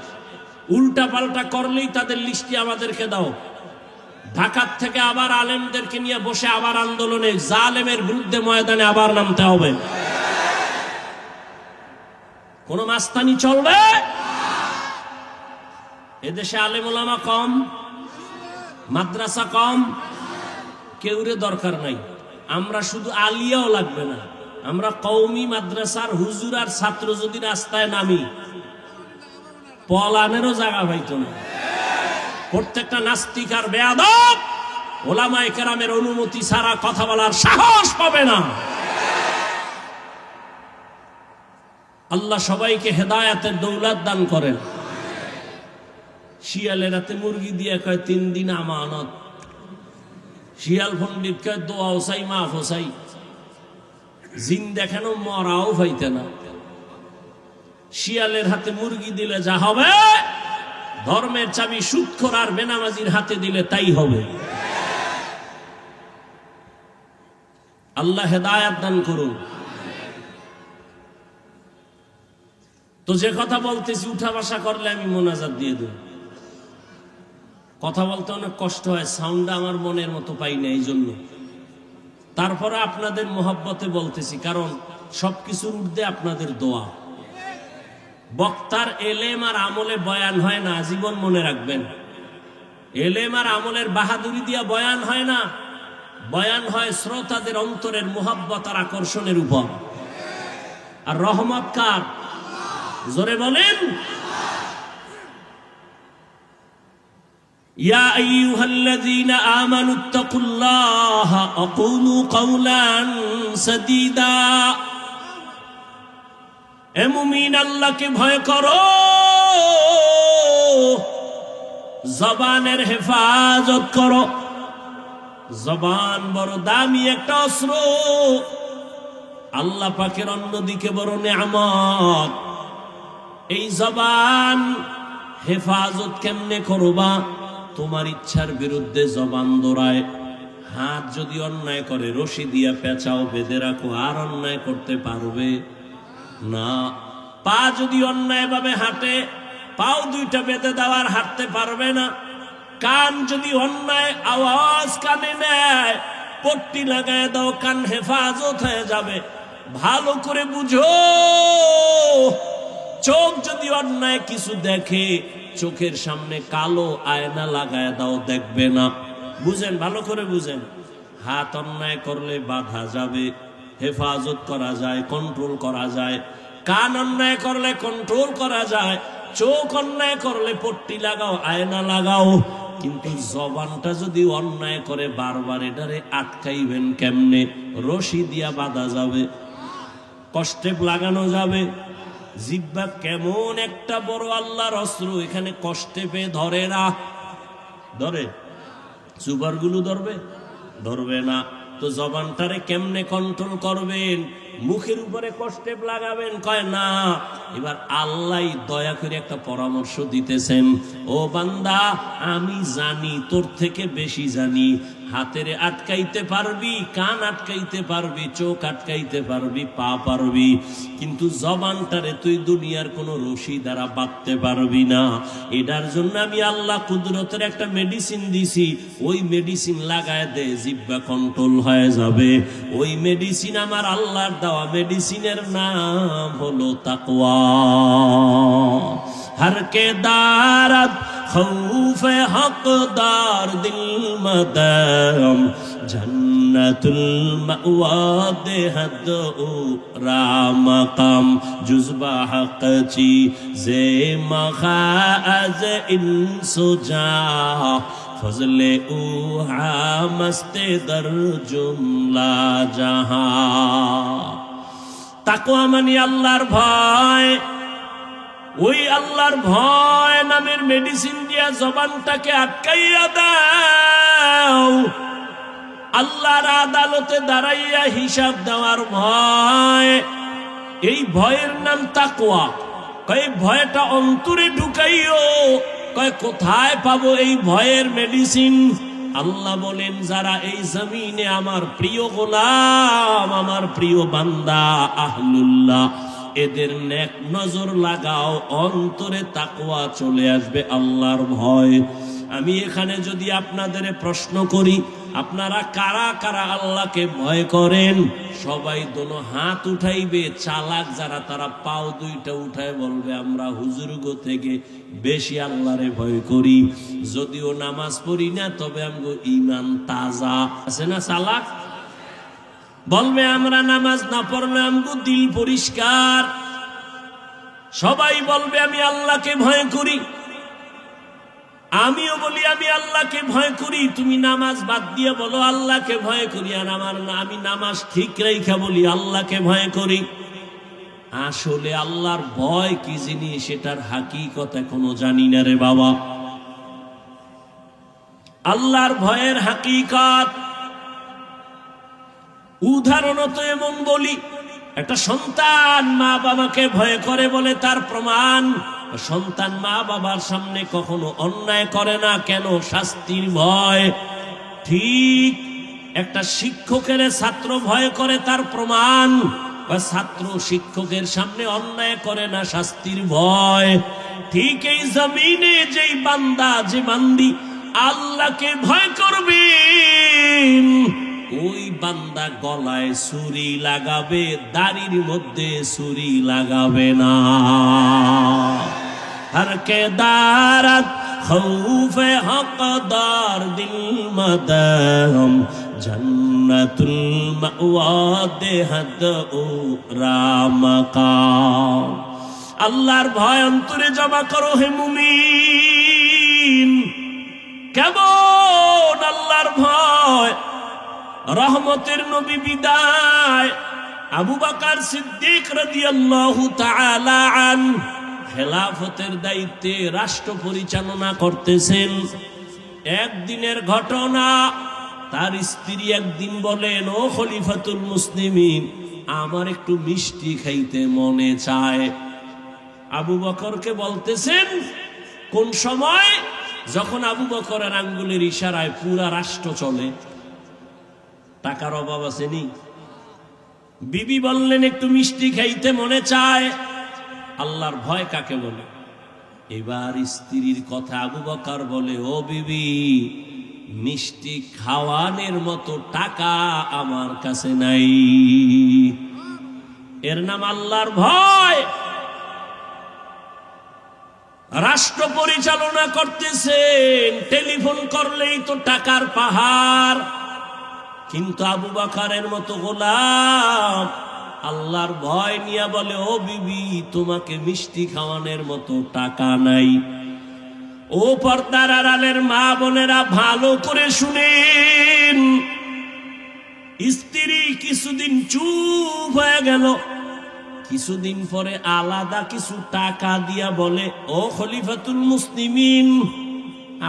উল্টা পাল্টা করলেই তাদের লিস্টি আমাদেরকে দাও। ঢাকার থেকে আবার আলেমদেরকে নিয়ে বসে আবার আন্দোলনে, জালেমের বিরুদ্ধে ময়দানে আবার নামতে হবে। কোন মাস্তানি চলবে? এদেশে আলেম ওলামা কম, মাদ্রাসা কম, কেউরে দরকার নাই। আমরা শুধু আলিয়াও লাগবে না, আমরা কওমি মাদ্রাসার হুজুর আর ছাত্র যদি রাস্তায় নামি, পলানেরও জায়গা পাইতো না। প্রত্যেকটা নাস্তিক আর বেয়াদব ওলামায়ে কেরামের অনুমতি ছাড়া কথা বলার সাহস পাবে না। আল্লাহ সবাইকে হেদায়েতের দৌলত দান করেন। শিয়ালের হাতে মুরগি দিয়ে কয় 3 দিন আমানত, শিয়াল পণ্ডিত কয় দোয়া ওসাই মাফ ওসাই, জিন দেখানো মরাও পাইতে না। শিয়ালের হাতে মুরগি দিলে যা হবে, ধর্মের চাবি সুদখোর আর বেনামাজির হাতে দিলে তাই হবে। আল্লাহ হেদায়েত দান করুন। তো যে কথা বলতেছি, উঠা বসা করলে আমি মোনাজাত দিয়ে দেব। কথা বলতে অনেক কষ্ট হয়, সাউন্ডটা আমার মনের মতো পাই না, এই জন্য। তারপরে আপনাদের মোহাব্বতে বলতেছি, কারণ সবকিছুর ঊর্ধ্বে আপনাদের দোয়া। বক্তার এলেম আর আমলে বয়ান হয় না, জীবন মনে রাখবেন। এলেম আর আমলের বাহাদুরি দিয়া বয়ান হয় না, বয়ান হয় শ্রোতাদের অন্তরের মোহাব্বত আর আকর্ষণের উপর। আর রহমত কার? জোরে বলেন। ইয়া আইয়ুহাল্লাযীনা আমানুত্তাকুল্লাহা ওয়া কুলু কাওলান সাদীদা। এ মুমিন, আল্লাহকে ভয় করো, জবানের হেফাজত করো। জবান বড় দামি একটা অস্ত্র, আল্লাহ পাকের অন্যদিকে বড় নেয়ামত। এই জবান হেফাজত কেমনে করবা? তোমার ইচ্ছার বিরুদ্ধে জবান দৌড়ায়। হাত যদি অন্যায় করে রশি দিয়া পেঁচাও, বেঁধে রাখো, আর অন্যায় করতে পারবে না। পা যদি অন্যায় ভাবে হাঁটে, পাও 2টা বেঁধে দেওয়ার হাঁটতে পারবে না। কান যদি অন্যায় আওয়াজ কানে নেয়, পট্টি লাগায় দাও, কান হেফাজত হয়ে যাবে। ভালো করে বুঝো, চোখ যদি অন্যায় কিছু দেখে, চোখের সামনে কালো আয়না লাগায় দাও, দেখবে না। বুঝেন, ভালো করে বুঝেন। হাত অন্যায় করলে বাধা যাবে, হেফাজত করা যায়, কন্ট্রোল করা যায়। কান অন্যায় করলে কন্ট্রোল করা যায়। চোখ অন্যায় করলে পট্টি লাগাও, আয়না লাগাও। কিন্তু জবানটা যদি অন্যায় করে বারবার, এটারে আটকাইবেন কেমনে? রশি দিয়া বাঁধা যাবে, কষ্টে লাগানো যাবে। জিহ্বা কেমন একটা বড় আল্লাহর অস্ত্র, এখানে কষ্টে পেয়ে ধরে না। ধরে? সুপারগুলো ধরবে? ধরবে না। তো জবানটারে কেমনে কন্ট্রোল করবেন? মুখের উপরে কষ্টে লাগাবেন? কয় না। এবার আল্লাহ দয়া করে একটা পরামর্শ দিতেছেন, ও বান্দা, আমি জানি, তোর থেকে বেশি জানি। হাতেরে আটকাইতে পারবি, কান আটকাইতে পারবি, চোখ আটকাইতে পারবি, পা পারবি, কিন্তু জবানটারে তুই দুনিয়ার কোনো রশি দ্বারা বাঁধতে পারবি না। এটার জন্য আমি আল্লাহ কুদরতের একটা মেডিসিন দিছি, ওই মেডিসিন লাগায় দে, জিহ্বা কন্ট্রোল হয়ে যাবে। ওই মেডিসিন আমার আল্লাহর দেওয়া, মেডিসিনের নাম হলো তাকওয়া। हर के दारत खौफ हकदार दिल मदम जन्नतुल मअवा देहद रामकम जुज़बा हक़ची ज़े मखाज़ इंसुजा फज़ले उहा मस्ते दर जुमला जहां। ताकवा मानी अल्लाहर भय, ওই আল্লাহর ভয় নামের মেডিসিন দিয়া জবানটাকে আটকাইয়া দাও। আল্লাহর আদালতে দাঁড়াইয়া হিসাব দেওয়ার ভয়, এই ভয়ের নাম তাকওয়া। কয় ভয়টা অন্তরে ঢুকাইও। কয় কোথায় পাবো এই ভয়ের মেডিসিন? আল্লাহ বলেন যারা এই জমিনে আমার প্রিয় গোলাম, আমার প্রিয় বান্দা আহলুল্লাহ, এদের নেক নজর লাগাও, অন্তরে তাকওয়া চলে আসবে, আল্লাহর ভয়। আমি এখানে যদি আপনাদের প্রশ্ন করি, আপনারা কারা কারা আল্লাহকে ভয় করেন? সবাই দোনো হাত উঠাইবে। চালাক যারা তারা পাও দুইটা উঠায় বলবে আমরা হুজুরগো থেকে বেশি আল্লাহরে ভয় করি, যদিও নামাজ পড়ি না, তবে আমগো ঈমান তাজা আছে না। চালাক বলবে আমরা নামাজ না পড়লে আমগো দিল পরিষ্কার। সবাই বলবে আমি আল্লাহকে ভয় করি। আমিও বলি আমি আল্লাহকে ভয় করি। তুমি নামাজ বাদ দিয়ে বলো আল্লাহকে ভয় করি, আর আমি নামাজ ঠিক রেখা বলি আল্লাহকে ভয় করি। আসলে আল্লাহর ভয় কি জিনিস সেটার হাকিকত এখনো জানি না রে বাবা। আল্লাহর ভয়ের হাকিকত উদাহরণত এমন বলি, একটা সন্তান মা বাবাকে ভয় করে বলে তার প্রমাণ, সন্তান মা বাবার সামনে কখনো অন্যায় করে না। কেন? শাস্তির ভয়। ঠিক একটা শিক্ষকের ছাত্র ভয় করে, তার প্রমাণ ছাত্র শিক্ষকের সামনে অন্যায় করে না, শাস্তির ভয়। ঠিক এই জমিনে যেই বান্দা, যে বান্দি আল্লাহকে ভয় করবে, ওই বান্দা গলায় ছুরি লাগাবে, দাড়ির মধ্যে ছুরি লাগাবে না। हर के दारत खौफ हकदार दिल मदम जन्नतुल मअवा देहद रामकाम। আল্লাহর ভয় অন্তরে জমা করো হে মুমিন। কেমন আল্লাহর ভয়? রহমতের নবী বিদায়, আবু বকর সিদ্দিক রাদিয়াল্লাহু তাআলা আনহু খেলাফতের দায়িত্বে রাষ্ট্র পরিচালনা করতেছেন। একদিনের ঘটনা, তার স্ত্রী একদিন বলেন, ও খলিফাতুল মুসলিমিন, আমার একটু মিষ্টি খাইতে মনে চায়। আবু বকরকে বলতেছেন কোন সময়? যখন আবু বকরের আঙ্গুলের ইশারায় পুরা রাষ্ট্র চলে। টাকার অভাব আসেনি। বিবি বললেন একটু মিষ্টি খাইতে মনে চায়। আল্লাহর ভয় কাকে বলে? এবার স্ত্রীর কথা আবু বকর বলে, ও বিবি, মিষ্টি খাওয়ানোর মতো টাকা আমার কাছে নাই। এর নাম আল্লাহর ভয়। রাষ্ট্র পরিচালনা করতেছেন, টেলিফোন করলেই তো টাকার পাহাড়, কিন্তু আবু বকরের মতো গোলাম আল্লাহর ভয় নিয়ে বলে, ও বিবি, তোমাকে মিষ্টি খাওয়ানোর মতো টাকা নাই। ও পর্দার আড়ালের মা বোনেরা ভালো করে শুনেন। স্ত্রী কিছুদিন চুপ হয়ে গেল, কিছুদিন পরে আলাদা কিছু টাকা দিয়া বলে, ও খলিফাতুল মুসলিমিন,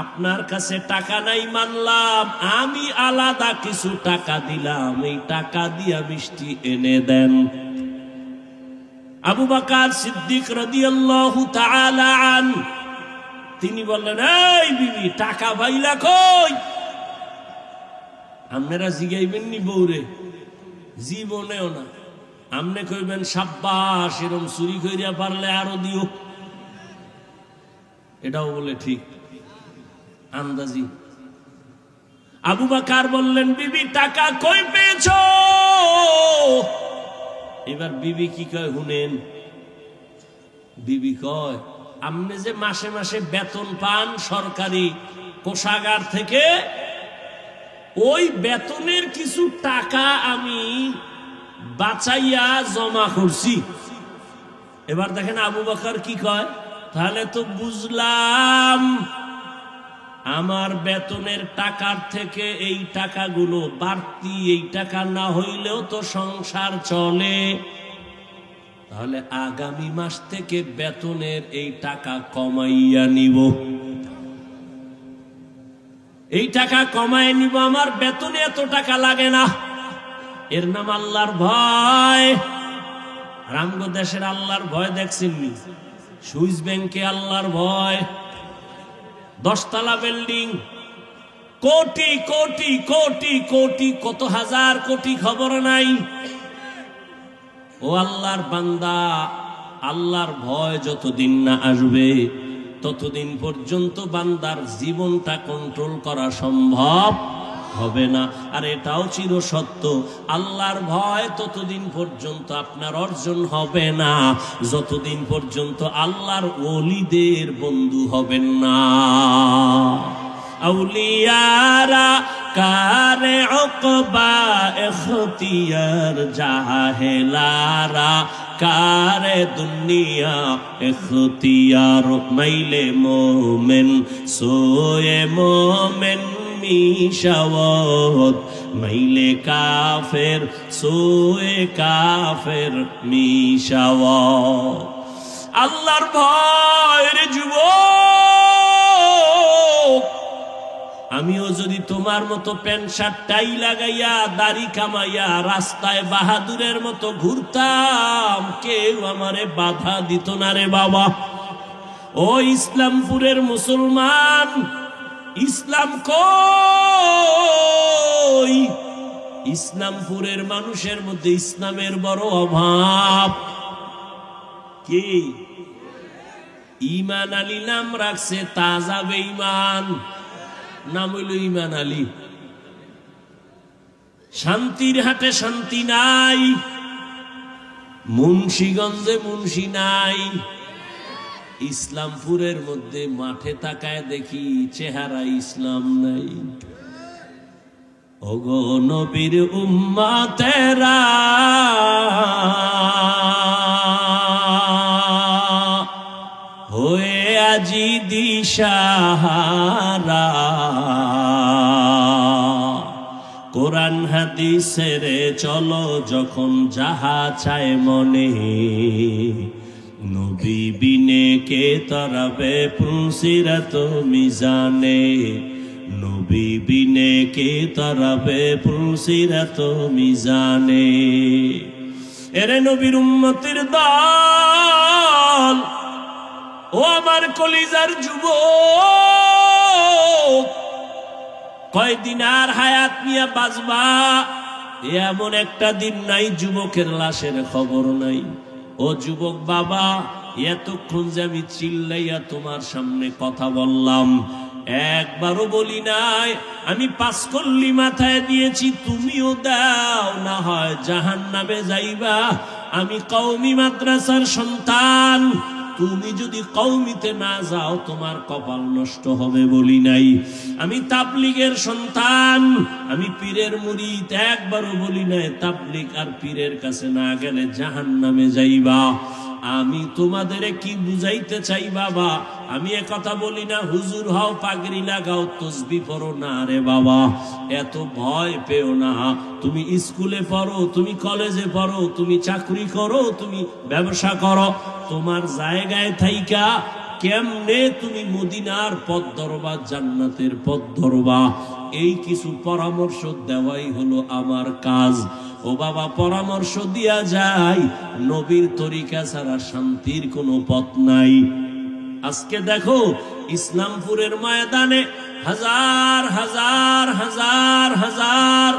আপনার কাছে টাকা নাই মানলাম, আমি আলাদা কিছু টাকা দিলাম, এই টাকা দিয়া মিষ্টি এনে দেন। আবু বকর সিদ্দিক রাদিয়াল্লাহু তাআলা আনহু তিনি বললেন, এই বিবি, টাকা পাইলা কই? আপনারা জিগাইবেন নি বউরে? জীবনেও না। আমনে কইবেন সাব্বাস, এরম চুরি কইরা পারলে আরো দিও। এটাও বলে ঠিক আন্দাজি। আবু বকর বললেন, বিবি টাকা কই পেয়েছো? এবার বিবি কি কয় শুনেন। বিবি কয়, আপনি যে মাসে মাসে বেতন পান সরকারি কোষাগার থেকে, ওই বেতনের কিছু টাকা আমি বাঁচাইয়া জমা করছি। এবার দেখেন আবু বকর কি কয়, তাহলে তো বুঝলাম আমার বেতনের টাকার থেকে এই টাকাগুলো বাড়তি, এই টাকা না হইলেও তো সংসার চলে। তাহলে আগামী মাস থেকে বেতনের এই টাকা কমাইয়া নিব, এই টাকা কমাই নিব, আমার বেতনে এত টাকা লাগে না। এর নাম আল্লাহর ভয়। রামগো দেশের আল্লাহর ভয় দেখছেননি? সুইস ব্যাংকে আল্লাহর ভয়, 10 তলা বিল্ডিং, কোটি কোটি কোটি কোটি, কত হাজার কোটি খবর নাই। ও আল্লাহর বান্দা, আল্লাহর ভয় যতদিন না আসবে ততদিন পর্যন্ত বান্দার জীবনটা কন্ট্রোল করা সম্ভব হবে না। আর এটাও চির সত্য, আল্লাহর ভয় ততদিন পর্যন্ত আপনার অর্জন হবে না যতদিন পর্যন্ত আল্লাহর ওলিদের বন্ধু হবেন না। আউলিয়ারা কারে উকবা ইখতিয়ার, জাহেলারা কারে দুনিয়া ইখতিয়ার। মাইলে মোমেন সোয়ে মোমেন মিশাওয়াত, মাইলে কাফের সোয়ে কাফের মিশাওয়াত। আল্লাহর ভয়ের যুবক, আমিও যদি তোমার মতো প্যান্ট শার্ট টাই লাগাইয়া দাড়ি কামাইয়া রাস্তায় বাহাদুরের মতো ঘুরতাম, কেউ আমারে বাধা দিত না রে বাবা। ও ইসলামপুরের মুসলমান, ইসলাম কই? ইসলামপুরের মানুষের মধ্যে ইসলামের বড় অভাব। কি ঈমান আলী নাম রাখছে, তাজা বেঈমান, নাম হইল ঈমান আলী। শান্তির হাটে শান্তি নাই, মুন্সিগঞ্জে মুন্সি নাই। ইসলামপুরের মধ্যে মাঠে তাকায় দেখি চেহারা ইসলাম নাই। ওগো নবীর উম্মতেরা, হয়ে আজি দিশাহারা, কোরআন হাদিসের চলো যখন যাহা চায় মনে, নবী বিনে কে তরাবে পুলসিরাত মিজানে, নবী বিনে কে তরাবে পুলসিরাত মিজানে। এরে নবীর উম্মতের দল, ও আমার কলিজার যুবক, কয়দিন আর হায়াত নিয়ে বাঁচবা এমন একটা দিন নাই যুবকের লাশের খবর নাই। ও যুবক বাবা, এতক্ষণ যে আমি চিল্লাইয়া তোমার সামনে কথা বললাম, একবারও বলি নাই আমি 5 কল্লি মাথায় দিয়েছি, তুমিও দাও, না হয় জাহান্নামে যাইবা। আমি কওমি মাদ্রাসার সন্তান, তুমি যদি কওমিতে না যাও তোমার কপাল নষ্ট হবে বলি নাই। আমি তাবলীগের সন্তান, আমি পীরের মুরিদ, একবারও বলি নাই তাবলীগ আর পীরের কাছে না গেলে জাহান্নামে যাইবা। আমি তোমাদের কি বুঝাইতে চাই বাবা, আমি একথা বলি না হুজুর হও, পাগড়ি লাগাও, তসবিহ পড়ো না রে বাবা, এত ভয় পেও না। তুমি স্কুলে পড়ো, তুমি কলেজে পড়ো, তুমি চাকরি করো, তুমি ব্যবসা করো, তোমার জায়গায় থাইকা কেমনে তুমি মদিনার পথ ধরবা, জান্নাতের পথ ধরবা, এই কিছু পরামর্শ দেওয়াই হলো আমার কাজ। ও বাবা, পরামর্শ দিয়া যায়, নবীর তরিকা ছাড়া শান্তির কোনো পথ নাই। আজকে দেখো ইসলামপুরের ময়দানে হাজার হাজার হাজার হাজার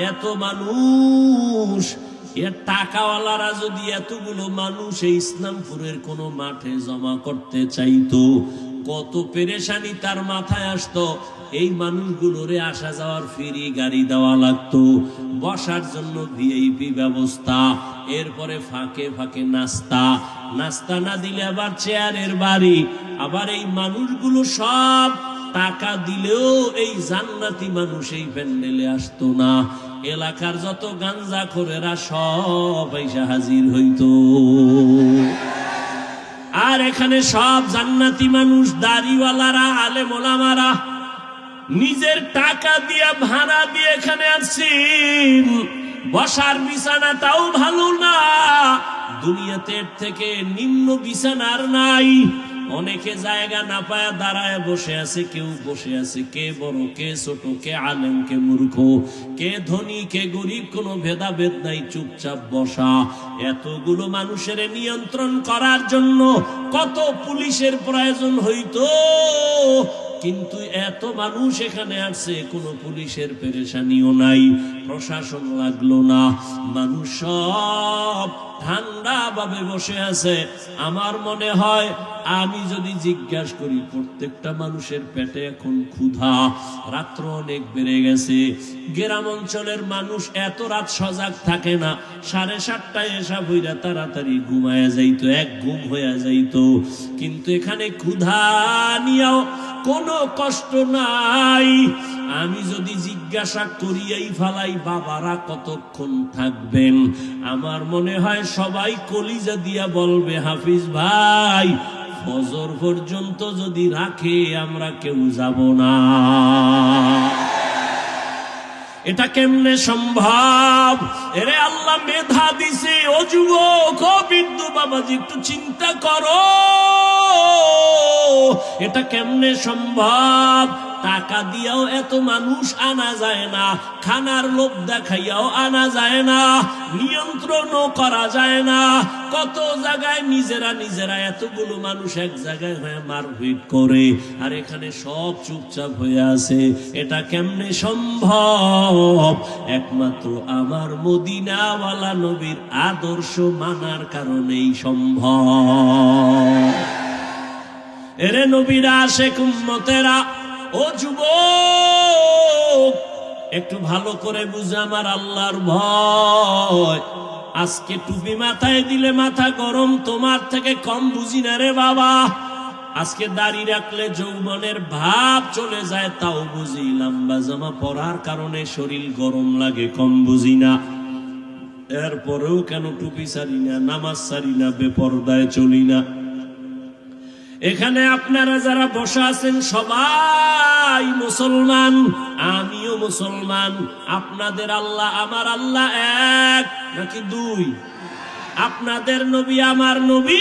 এত মানুষ, এর টাকাওয়ালারা যদি এতগুলো মানুষ এই ইসলামপুরের কোন মাঠে জমা করতে চাইতো, কত পেরেশানি তার মাথায় আসতো। এই মানুষগুলোরে আসা যাওয়ার ফ্রি গাড়ি দেওয়া লাগতো, বসার জন্য ভিআইপি ব্যবস্থা, এরপরে ফাঁকে ফাঁকে নাস্তা, নাস্তা না দিলে আবার চেয়ারের বাড়ি। আবার এই মানুষগুলো সব টাকা দিলেও এই জান্নাতি মানুষ এই প্যান্ডেলে আসতো না। এলাকার যত গাঞ্জাখোরেরা সব এসে হাজির হইতো, আর এখানে সব জান্নাতি মানুষ, দাড়িওয়ালারা, আলেম ওলামারা নিজের টাকা দিয়ে ভাড়া দিয়ে এখানে আসছেন। বসার বিছানাটাও ভালো না, দুনিয়াতে এর থেকে নিম্ন বিছানার নাই। অনেকে জায়গা না পায়া দাঁড়ায় বসে আছে, কেউ বসে আছে, কে বড় কে ছোট, কে আলেম কে মূর্খ, কে ধনী কে গরিব, কোনো ভেদাভেদ নাই, চুপচাপ বসা। এতগুলো মানুষের নিয়ন্ত্রণ করার জন্য কত পুলিশের প্রয়োজন হইতো, কিন্তু এত মানুষ এখানে আসছে, কোনো পুলিশের পেরেশানিও নাই, প্রশাসন লাগলো না, মানুষ সব ঠান্ডা ভাবে বসে আছে। আমার মনে হয় আমি যদি জিজ্ঞাসা করি, প্রত্যেকটা মানুষের পেটে এখন ক্ষুধা, রাত্র অনেক বেড়ে গেছে। গ্রাম অঞ্চলের মানুষ এত রাত সজাগ থাকে না, 7:30টায় এসা বইরা তাড়াতাড়ি ঘুমায়া যাইতো, এক ঘুম হয়ে যাইতো। কিন্তু এখানে ক্ষুধা নিয়েও কোনো কষ্ট নাই। আমি যদি জিজ্ঞাসা করি এই ফালাই বাবারা কতক্ষণ থাকবেন, আমার মনে হয় সবাই কলিজা দিয়া বলবে, হাফিজ ভাই ফজর পর্যন্ত যদি রাখে আমরা কেউ যাব না। এটা কেমনে সম্ভব? এরে আল্লাহ মেধা দিছে। ও যুবক, ও বৃদ্ধ বাবাজি, একটু চিন্তা করো, এটা কেমনে সম্ভব? টাকা দিয়াও এত মানুষ আনা যায় না, খানার লোভ দেখাইয়াও আনা যায় না, নিয়ন্ত্রণও করা যায় না। কত জায়গায় নিজেরা নিজেরা এতগুলো মানুষ এক জায়গায় হয়ে মারপিট করে, আর এখানে সব চুপচাপ হয়ে আছে। এটা কেমনে সম্ভব? একমাত্র আমার মদিনাওয়ালা নবীর আদর্শ মানার কারণেই সম্ভব। এরে নবীরা আশেক উম্মতেরা, ও যুবক একটু ভালো করে বুঝে আমার আল্লাহর ভয়। আজকে টুপি মাথায় দিলে মাথা গরম, তোমার থেকে কম বুঝি না রে বাবা। আজকে দাড়ি রাখলে যৌবনের ভাব চলে যায়, তাও বুঝি। লম্বা জামা পরার কারণে শরীর গরম লাগে, কম বুঝি না। এরপরেও কেন টুপি ছাড়ি না, নামাজ ছাড়ি না, বেপরদায় চলি না। এখানে আপনারা যারা বসা আছেন সবাই মুসলমান, আমিও মুসলমান। আপনাদের আল্লাহ আমার আল্লাহ এক নাকি দুই? আপনাদের নবী আমার নবী,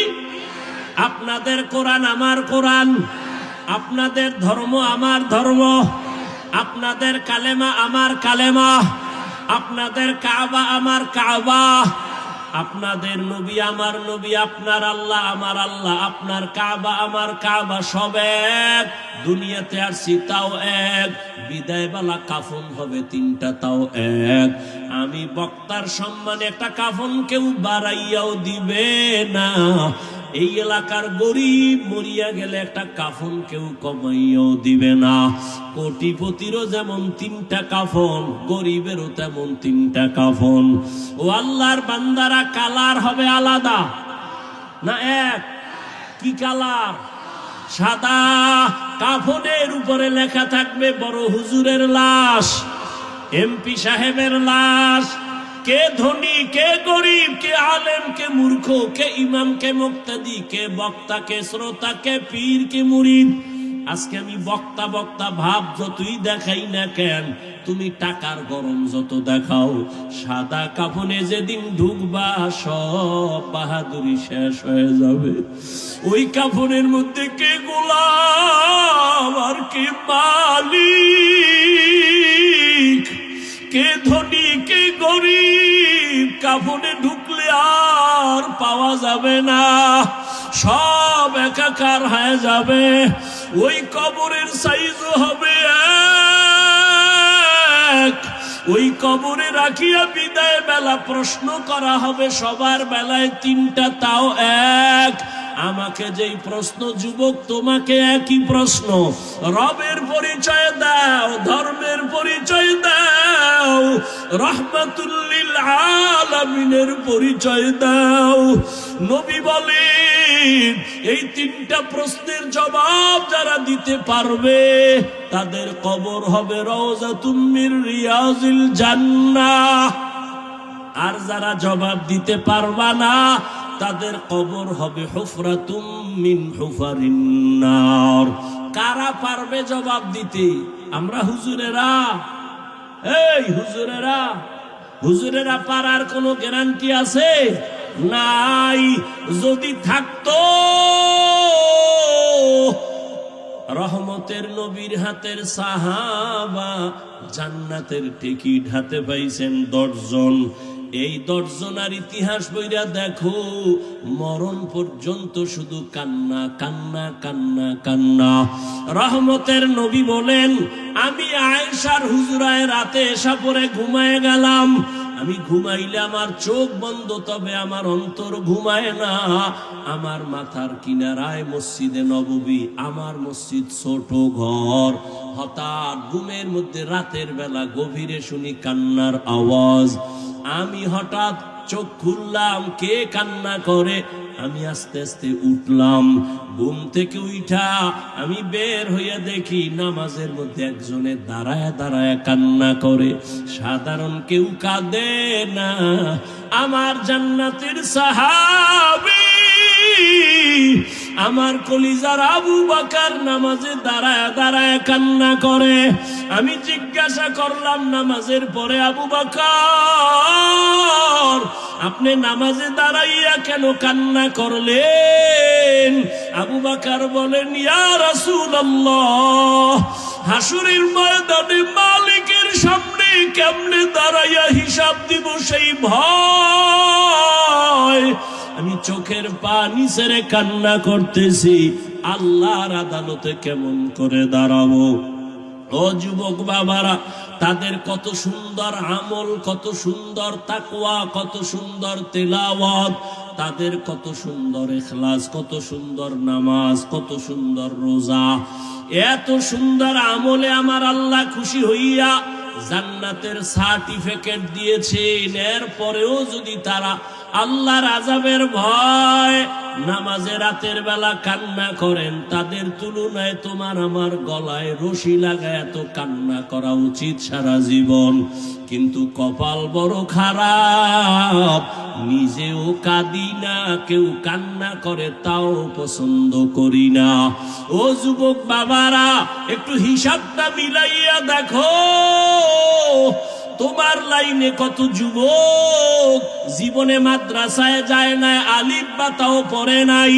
আপনাদের কোরআন আমার কোরআন, আপনাদের ধর্ম আমার ধর্ম, আপনাদের কালেমা আমার কালেমা, আপনাদের কাবা আমার কাবা, আপনাদের নবী আমার নবী, আপনার আল্লাহ আমার আল্লাহ, আপনার কাবা আমার কাবা, সব এক। দুনিয়াতে আসছি তাও এক, বিদায় বেলা কাফন হবে 3টা তাও এক। আমি বক্তার সম্মানে একটা কাফন কেউ বাড়াইয়াও দিবে না। এই এলাকার গরিব মরিয়া গেলে একটা কাফন কেউ কমাইয়াও দিবে না। কোটিপতিরও যেমন 3টা কাফন, গরিবেরও তেমন 3টা কাফন। ও আল্লাহর বান্দারা, কালার হবে আলাদা না এক? কি কালার? সাদা। কাফনের উপরে লেখা থাকবে বড় হুজুরের লাশ, এমপি সাহেবের লাশ। কে ধনী কে গরিব, কে আলেম কে মূর্খ, কে ইমাম কে মুক্তাদি, কে বক্তা কে শ্রোতা, কে পীর কে মুরিদ। আজকে আমি বক্তা বক্তা ভাব যতই দেখাই না কেন, তুমি টাকার গরম যত দেখাও, সাদা কাফনে যেদিন ঢুকবা সব বাহাদুরি শেষ হয়ে যাবে। ওই কাফনের মধ্যে কে গোলাম আর কে মালিক, কে ধনী কে গরিব, কাফনে ঢুকলে আর পাওয়া যাবে না। সব একাকার হয়ে যাবে। ওই কবরের সাইজও হবে এক। ওই কবরে রাখিয়া বিদায় বেলা প্রশ্ন করা হবে সবার বেলায় তিনটা, তাও এক। আমাকে যেই প্রশ্ন যুবক, তোমাকে একই প্রশ্ন। রবের পরিচয় দাও, ধর্মের পরিচয় দাও, রহমাতুল লিল আলামিনের পরিচয় দাও। নবী বলেন এই তিনটা প্রশ্নের জবাব যারা দিতে পারবে তাদের কবর হবে রওজাতুম মির রিয়াজিল জান্নাহ। আর যারা জবাব দিতে পারবা না তাদের কবর হবে হুফরাতুম মিন হুফারিন নার। কারা পারবে জবাব দিতে? আমরা হুজুরেরা। এই হুজুরেরা, হুজুরেরা পারার কোনো গ্যারান্টি আছে? নাই। যদি থাকতো রহমতের নবীর হাতের সাহাবা জান্নাতের টিকিট হাতে পাইছেন 10 জন। এই 10 জনের ইতিহাস বইরা দেখো, মরণ পর্যন্ত শুধু কান্না কান্না কান্না কান্না। রহমতের নবী বলেন, আমি আয়েশার হুজরায় রাতে এসা পরে ঘুমায় গেলাম। আমি ঘুমাইলে আমার চোখ বন্ধ, তবে আমার অন্তর ঘুমায় না। আমার মাথার কিনারায় মসজিদে নববী, আমার মসজিদ ছোট ঘর। হঠাৎ ঘুমের মধ্যে রাতের বেলা গভীরে শুনি কান্নার আওয়াজ। আমি হঠাৎ চোখ খুললাম, কে কান্না করে? আমি আস্তে আস্তে উঠলাম। ঘুম থেকে উঠা আমি বের হইয়া দেখি নামাজের মধ্যে একজনে দাঁড়ায় দাঁড়ায় কান্না করে। সাধারণ কেউ কাঁদে না, আমার জান্নাতের সাহাবী, আমার কলিজার আবু বকর নামাজে দাঁড়ায় দাঁড়ায় কান্না করে। আমি জিজ্ঞাসা করলাম নামাজের পরে, আবু বকর আপনি নামাজে দাঁড়াইয়া কেন কান্না করলেন? আবু বকর বলেন, ইয়া রাসূলুল্লাহ, হাসরের ময়দানে মালিকের সামনে কেমনে দাঁড়াইয়া হিসাব দিব সেই ভয়। আমি চোখের পানি ছেড়ে কান্না করতেছি, আল্লাহর আদালতে কেমন করে দাঁড়াবো। ও যুবক বাবারা, তাদের কত সুন্দর আমল, কত সুন্দর তাকওয়া, কত সুন্দর তেলাওয়াত, তাদের কত সুন্দর ইখলাস, কত সুন্দর নামাজ, কত সুন্দর রোজা। এত সুন্দর আমলে আমার আল্লাহ খুশি হইয়া জান্নাতের সার্টিফিকেট দিয়েছেন। এরপরেও যদি তারা আল্লাহর আযাবের ভয় নামাজে রাতের বেলা কান্না করেন, তাদের তুলনায় তোমার আমার গলায় রশি লাগায় এত কান্না করা উচিত সারা জীবন। কিন্তু কপাল বড় খারাপ, নিজেও কাঁদি না, কেউ কান্না করে তাও পছন্দ করি না। ও যুবক বাবারা, একটু হিসাবটা মিলাইয়া দেখো, তোমার লাইনে কত যুবক জীবনে মাদ্রাসায় যায় না, আলিফ বা তাও পড়ে নাই,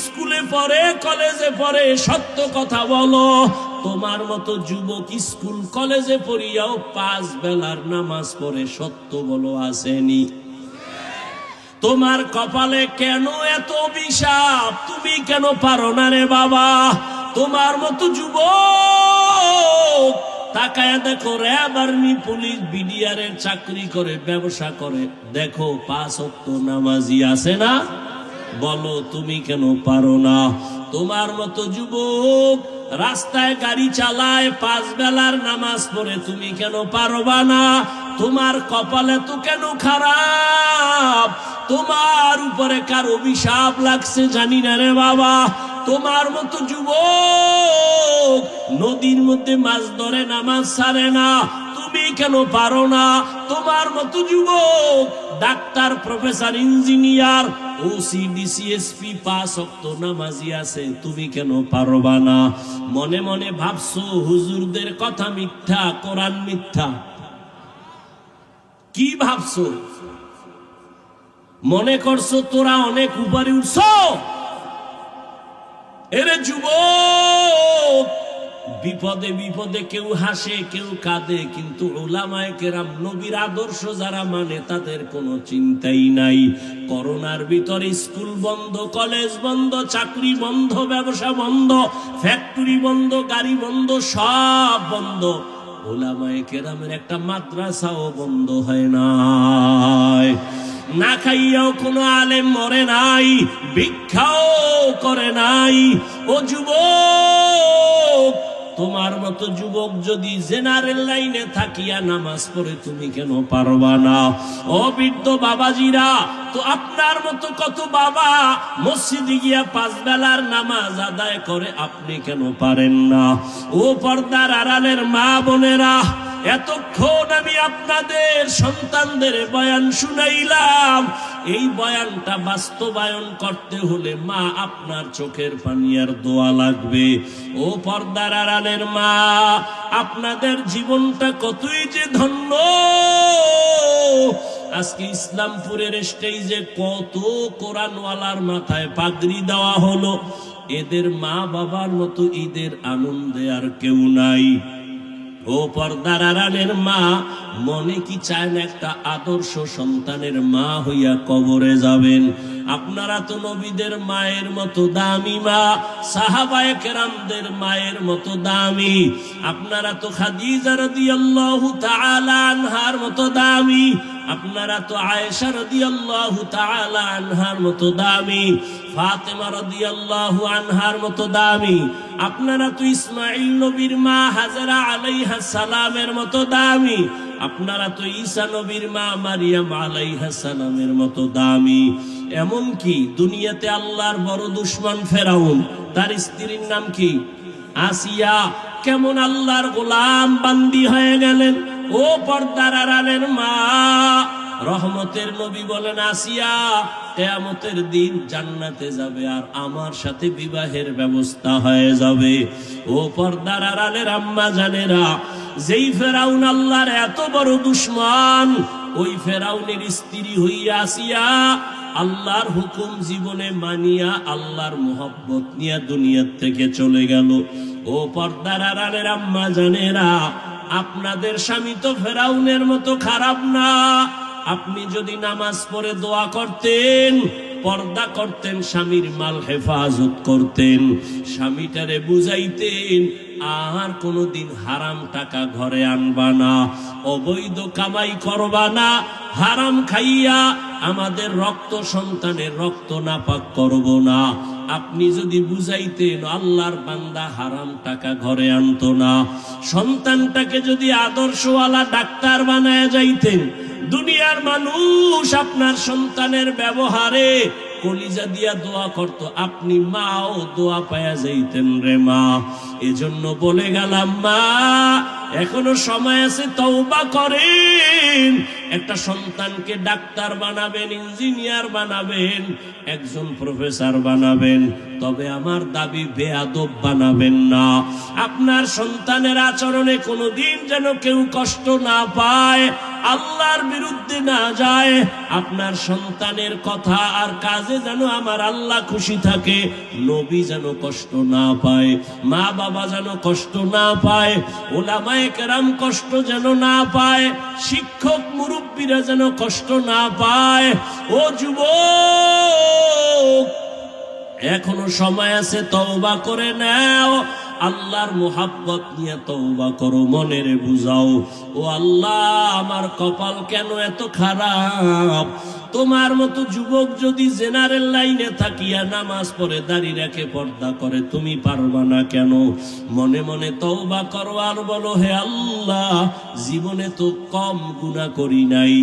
স্কুলে পড়ে, কলেজে পড়ে। সত্য কথা বলো, তোমার মতো যুবক স্কুল কলেজে পড়িয়াও 5 বেলার নামাজ পড়ে, সত্য বলো আসেনি? তোমার কপালে কেন এত অভিশাপ? তুমি কেন পারো না রে বাবা? তোমার মতো যুবক তাকায় দেখো, র্যাব, আর্মি, পুলিশ, বিডিআর এর চাকরি করে, ব্যবসা করে, দেখো 5 ওয়াক্ত নামাজি আছে না? বলো তুমি কেন পারো না? তোমার মতো যুবক রাস্তায় গাড়ি চালায়, 5 বেলার নামাজ পড়ে, তুমি কেন পারবা না? তোমার কপালে তো কেন খারাপ? তোমার উপরে কার অভিশাপ লাগছে জানি না রে বাবা। তোমার মতো যুবক নদীর মধ্যে মাছ ধরে, নামাজ ছাড়ে না, তুমি কেন পারো না? তোমার মতো যুবক doctor, professor, engineer, OC, DC SP, 5 ওয়াক্ত নামাজি আছে, তুমি কেন পারবা না? মনে মনে ভাবছো হুজুরদের কথা মিথ্যা, কোরআন মিথ্যা। কি ভাবছো? মনে করছো তোরা অনেক উপরে উঠছো? এরে যুবক, বিপদে বিপদে কেউ হাসে কেউ কাঁদে, কিন্তু উলামায়ে কেরাম নবীর আদর্শ যারা মানে তাদের কোনো চিন্তাই নাই। করোনার ভিতরে স্কুল বন্ধ, কলেজ বন্ধ, চাকরি বন্ধ, ব্যবসা বন্ধ, ফ্যাক্টরি বন্ধ, গাড়ি বন্ধ, সব বন্ধ। উলামায়ে কেরামের একটা মাদ্রাসাও বন্ধ হয় নাই। না খাইয়াও কোনো আলেম মরে নাই, ভিক্ষাও করে নাই। ও যুবক, তোমার মতো যুবক যদি জেনারেল লাইনে থাকিয়া নামাজ পড়ে তুমি কেন পারবা না? ও বৃদ্ধ বাবাজিরা, তো আপনার মতো কত বাবা মসজিদে গিয়া 5 বেলার নামাজ আদায় করে, আপনি কেন পারেন না? ও পর্দার আড়ালের মা বোনেরা, এতক্ষণ আমি আপনাদের সন্তানদের বয়ান শুনাইলাম। এই বয়ানটা বাস্তবায়ন করতে হলে মা আপনার চোখের পানি আর দোয়া লাগবে। ও পর্দার আড়ালের মা, আপনাদের জীবনটা কতই যে ধন্য। আজকে ইসলামপুরের স্টেজে কত কোরআনওয়ালার মাথায় পাগড়ি দেওয়া হলো। এদের মা বাবার মতো ঈদের আনন্দে আর কেউ নাই। ও পর্দার আড়ালের মা, মনে কি চায় না একটা আদর্শ সন্তানের মা হইয়া কবরে যাবেন? আপনারা তো নবীদের মায়ের মতো দামি মা, সাহাবায়ে কেরামদের মায়ের মতো দামি। আপনারা তো খাদিজা রাদিয়াল্লাহু তাআলা আনহার মতো দামি। আপনারা তো আয়েশা রাদিয়াল্লাহু তাআলা আনহার মতো দামি, ফাতেমা রাদিয়াল্লাহু আনহার মতো দামি। আপনারা তো ইসমাঈল নবীর মা হাজেরা আলাইহা সালামের মতো দামি। আপনারা তো ঈসা নবীর মা মারিয়াম আলাইহা সালামের মতো দামি। এমন কি দুনিয়াতে আল্লাহর বড় দুশমন ফেরাউন, তার স্ত্রীর নাম কি? আসিয়া। কেমন আল্লাহর গোলাম বান্দি হয়ে গেলেন। ও পর্দার আড়ালের মা, রহমতের নবী বলেন, আসিয়া কিয়ামতের দিন জান্নাতে যাবে আর আমার সাথে বিবাহের ব্যবস্থা হয়ে যাবে। ও পর্দার আড়ালের আম্মা জানেরা, যেই ফেরাউন আল্লাহর এত বড় দুশমন, ওই ফেরাউনের স্ত্রী হইয়া আসিয়া আল্লাহর হুকুম জীবনে মানিয়া আল্লাহর মোহব্বত নিয়ে দুনিয়ার থেকে চলে গেল। ও পর্দার আড়ালের আম্মা জানেরা, আপনাদের স্বামী তো ফেরাউনের মতো খারাপ না। আপনি যদি নামাজ পড়ে দোয়া করতেন, পর্দা করতেন, স্বামীর মাল হেফাজত করতেন, স্বামীটারে বুঝাইতেন আর কোনোদিন হারাম টাকা ঘরে আনবা না, অবৈধ কামাই করবা না, হারাম খাইয়া আমাদের রক্ত সন্তানের রক্ত নাপাক করব না। আপনি যদি বুঝাইতেন, আল্লাহর বান্দা হারাম টাকা ঘরে আনতো না, সন্তানটাকে যদি আদর্শওয়ালা ডাক্তার বানায় যাইতেন, দুনিয়ার মানুষ আপনার সন্তানের ব্যবহারে কলিজা দিয়া দোয়া করত, আপনি মাও দোয়া পায়া যাইতেন রে মা। এজন্য বলে গেলাম মা, এখনো সময় আছে, তওবা করেন। একটা সন্তানকে ডাক্তার বানাবেন, ইঞ্জিনিয়ার বানাবেন, একজন প্রফেসর বানাবেন, তবে আমার দাবি বেয়াদব বানাবেন না। আপনার সন্তানের আচরণে কোনোদিন যেন কেউ কষ্ট না পায়, আল্লাহর বিরুদ্ধে না যায়। আপনার সন্তানের কথা আর কাজে যেন আমার আল্লাহ খুশি থাকে, নবী যেন কষ্ট না পায়, মা বাবা যেন কষ্ট না পায়, উলামায়ে কেরাম কষ্ট যেন না পায়, শিক্ষক মুরব্বীরা যেন কষ্ট না পায়। ও যুবক, এখনো সময় আছে, তওবা করে নাও। আল্লাহর মোহাব্বত নিয়ে তওবা করো, মনেরে বুঝাও, ও আল্লাহ আমার কপাল কেন এত খারাপ। তোমার মতো যুবক যদি জেনারেল লাইনে থাকিয়া নামাজ পড়ে, দাড়ি রেখে পর্দা করে, তুমি পারবা না কেন? মনে মনে তওবা করো আর বলো, হে আল্লাহ, জীবনে তো কম গুনাহ করি নাই,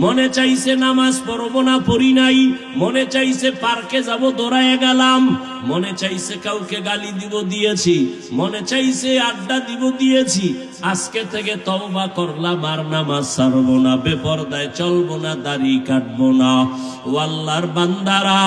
মনে চাইছে নামাজ পড়বো না, পড়ি নাই, মনে চাইছে পার্কে যাব, দৌড়ায় গেলাম, মনে চাইছে কাউকে গালি দিব, দিয়েছি, মনে চাইছে আড্ডা দিব, দিয়েছি। আজকে থেকে তওবা করলাম, আর নামাজ ছাড়বো না, বেপরদায় চলবো না, দাড়ি কাটবো না। ও আল্লাহর বান্দারা,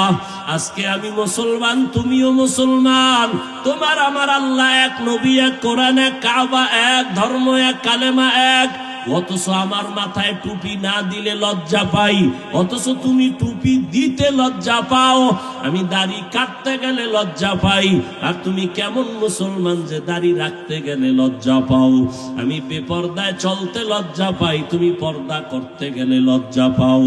আজকে আমি মুসলমান, তুমিও মুসলমান, তোমার আমার আল্লাহ এক, নবী এক, কোরআন এক, কাবা এক, ধর্ম এক, কালেমা এক। অথচ আমার মাথায় টুপি না দিলে লজ্জা পাই, অথচ তুমি টুপি দিতে লজ্জা পাও। আমি দাড়ি কাটতে গেলে লজ্জা পাই, আর তুমি কেমন মুসলমান যে দাড়ি রাখতে গেলে লজ্জা পাও? আমি বেপরদায় চলতে লজ্জা পাই, তুমি পর্দা করতে গেলে লজ্জা পাও।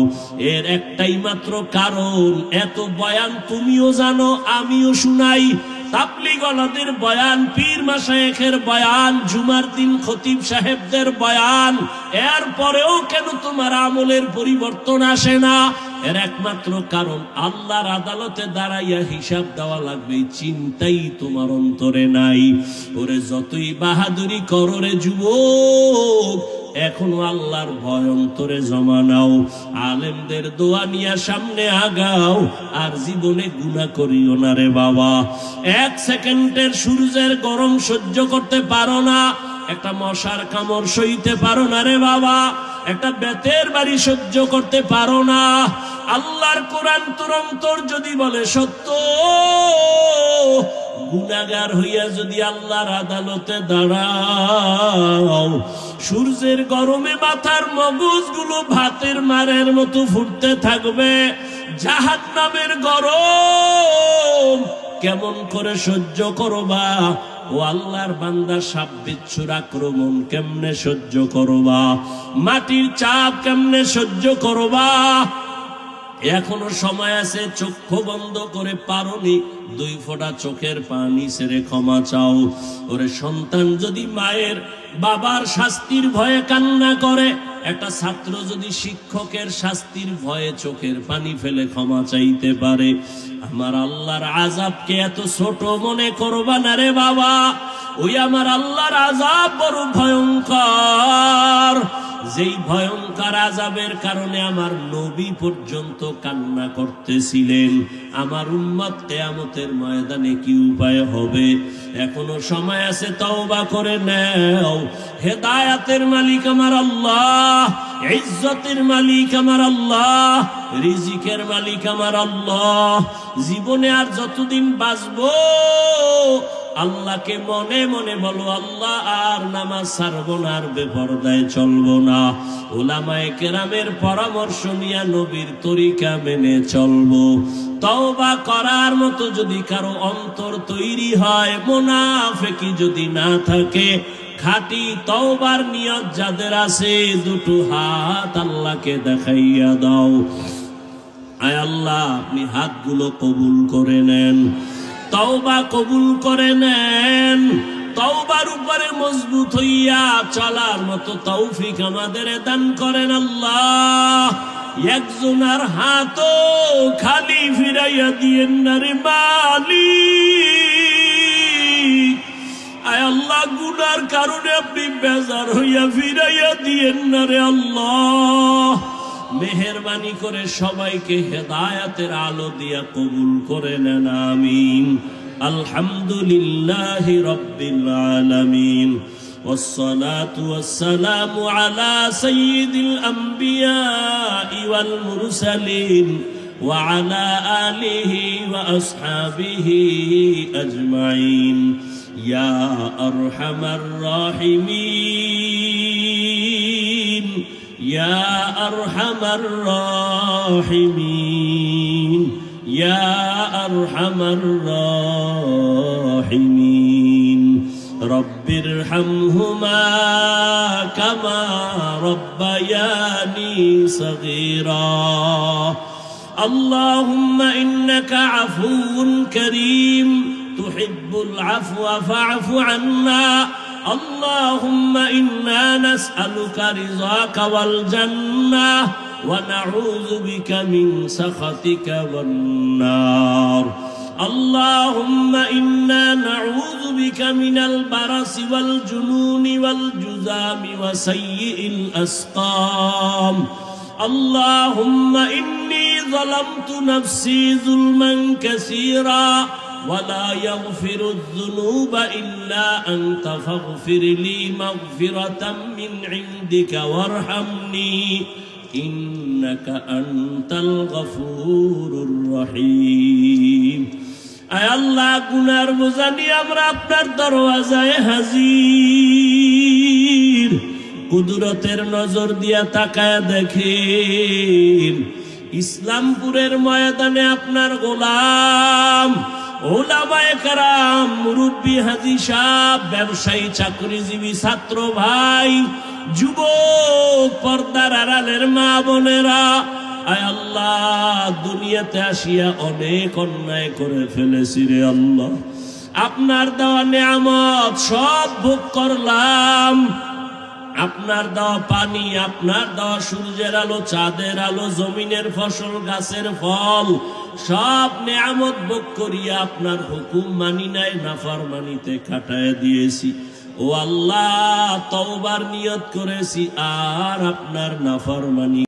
এর একটাই মাত্র কারণ, এত বয়ান তুমিও জানো আমিও শুনাই, তাবলীগওয়ালাদের বয়ান, পীর মাশায়েখের বয়ান, জুমার দিন খতিব সাহেবদের বয়ান, এরপরেও কেন তোমার আমলের পরিবর্তন আসে না? এর একমাত্র কারণ, আল্লাহর আদালতে দাঁড়াইয়া হিসাব দেওয়া লাগবে, চিন্তাই তোমার অন্তরে নাই। ওরে যতই বাহাদুরি করো রে যুবক, এখনো আল্লাহর ভয় অন্তরে জমা নাও, আলেমদের দোয়া নিয়ে সামনে আগাও, আর জীবনে গুনাহ করিও না রে বাবা। 1 সেকেন্ডের সূর্যের গরম সহ্য করতে পারো না, একটা মশার কামড় সইতে পারো না রে বাবা, একটা বেতের বাড়ি সহ্য করতে পারো না। আল্লাহর কোরআন তোর অন্তর যদি বলে সত্য, গুনাহগার হইয়া যদি আল্লাহর আদালতে দাঁড়াও, সূর্যের গরমে মাথার মগজগুলো ভাতের মারের মতো ফুটতে থাকবে। জাহান্নামের গরম কেমন করে সহ্য করবা? ও আল্লাহর বান্দা, সাপ বিচ্ছুর আক্রমণ কেমনে সহ্য করবা? মাটির চাপ কেমনে সহ্য করবা? এখনো সময় আছে, চক্ষু বন্ধ করে পারোনি, 2 ফোঁটা চোখের পানি ছেড়ে ক্ষমা চাও। ওরে সন্তান যদি মায়ের বাবার শাস্তির ভয়ে কান্না করে, একটা ছাত্র যদি শিক্ষকের শাস্তির ভয়ে চোখের পানি ফেলে ক্ষমা চাইতে পারে, আমার আল্লাহর আযাবকে এত ছোট মনে করবা না রে বাবা। ওই আমার আল্লাহর আযাব বড় ভয়ঙ্কর, যেই ভয়ঙ্কর আযাবের কারণে আমার নবী পর্যন্ত কান্না করতেছিলেন। আমার উম্মত কিয়ামতের ময়দানে কি উপায় হবে? এখনো সময় আছে, তওবা করে নাও। হেদায়েতের মালিক আমার আল্লাহ, ইজ্জতের মালিক আমার আল্লাহ, রিজিকের মালিক আমার আল্লাহ। জীবনে আর যতদিন বাঁচবো, আল্লাহকে মনে মনে বলো, আল্লাহ আর নামাজ ছাড়বো না, আর বেপরদায় চলবো না। উলামায়ে কেরামের পরামর্শ নিয়ে নবীর তরিকা মেনে চলবো। তওবা করার মতো যদি কারো অন্তর তৈরি হয়, মুনাফিকি যদি না থাকে, খাঁটি তওবার নিয়ত যাদের আছে, 2 হাত আল্লাহকে দেখাইয়া দাও। আয় আল্লাহ, আপনি হাতগুলো কবুল করে নেন, তওবা কবুল করে নেন। তওবার উপরে মজবুত হইয়া চলার মতো তৌফিক আমাদের দান করেন আল্লাহ। একজনের হাতও খালি ফিরাইয়া দিয়েন না রে মালিক। আয় আল্লাহ, গুনার কারণে আপনি বেজার হইয়া ফিরাইয়া দিয়েন না রে আল্লাহ। মেহেরবানি করে সবাইকে হেদায়েতের আলো দিয়া কবুল করে নেন, আমিন। আলহামদুলিল্লাহি রাব্বিল আলামিন, والصلاة والسلام على سيد الأنبياء والمرسلين وعلى آله وأصحابه أجمعين يا أرحم الراحمين يا أرحم الراحمين يا أرحم الراحمين رب ارحمهما كما ربياني صغيرا اللهم إنك عفو كريم تحب العفو فاعف عنا اللهم إنا نسألك رضاك والجنة ونعوذ بك من سخطك والنار اللهم إنا نعوذ بك من البرص والجنون والجذام وسيء الأسقام اللهم إني ظلمت نفسي ظلما كثيرا ولا يغفر الذنوب إلا أنت فاغفر لي مغفرة من عندك وارحمني إنك أنت الغفور الرحيم আয় আল্লাহ, গুনার বোঝা নিয়ে আমরা আপনার দরওয়াজায় হাজির। কুদরতের নজর দিয়া তাকায় দেখেন, ইসলামপুরের ময়দানে আপনার গোলাম, ওলামায়ে কেরাম, মুরব্বী, হাজী সাহেব, ব্যবসায়ী, চাকরিজীবী, ছাত্র ভাই, যুবক, পর্দার আড়ালের মা বোনেরা, আয় আল্লাহ, দুনিয়াতে আসিয়া অনেক অন্যায় করে ফেলেছি রে আল্লাহ। আপনার দেওয়া নেয়ামত সব ভোগ করলাম, আপনার দেওয়া পানি, আপনার দেওয়া সূর্যের আলো, চাঁদের আলো, জমিনের ফসল, গাছের ফল, সব নেয়ামত ভোগ করিয়া আপনার হুকুম মানি নাই, নাফরমানিতে কাটায় দিয়েছি। ও আল্লাহ, তওবার নিয়ত করেছি আর আপনার নাফরমানি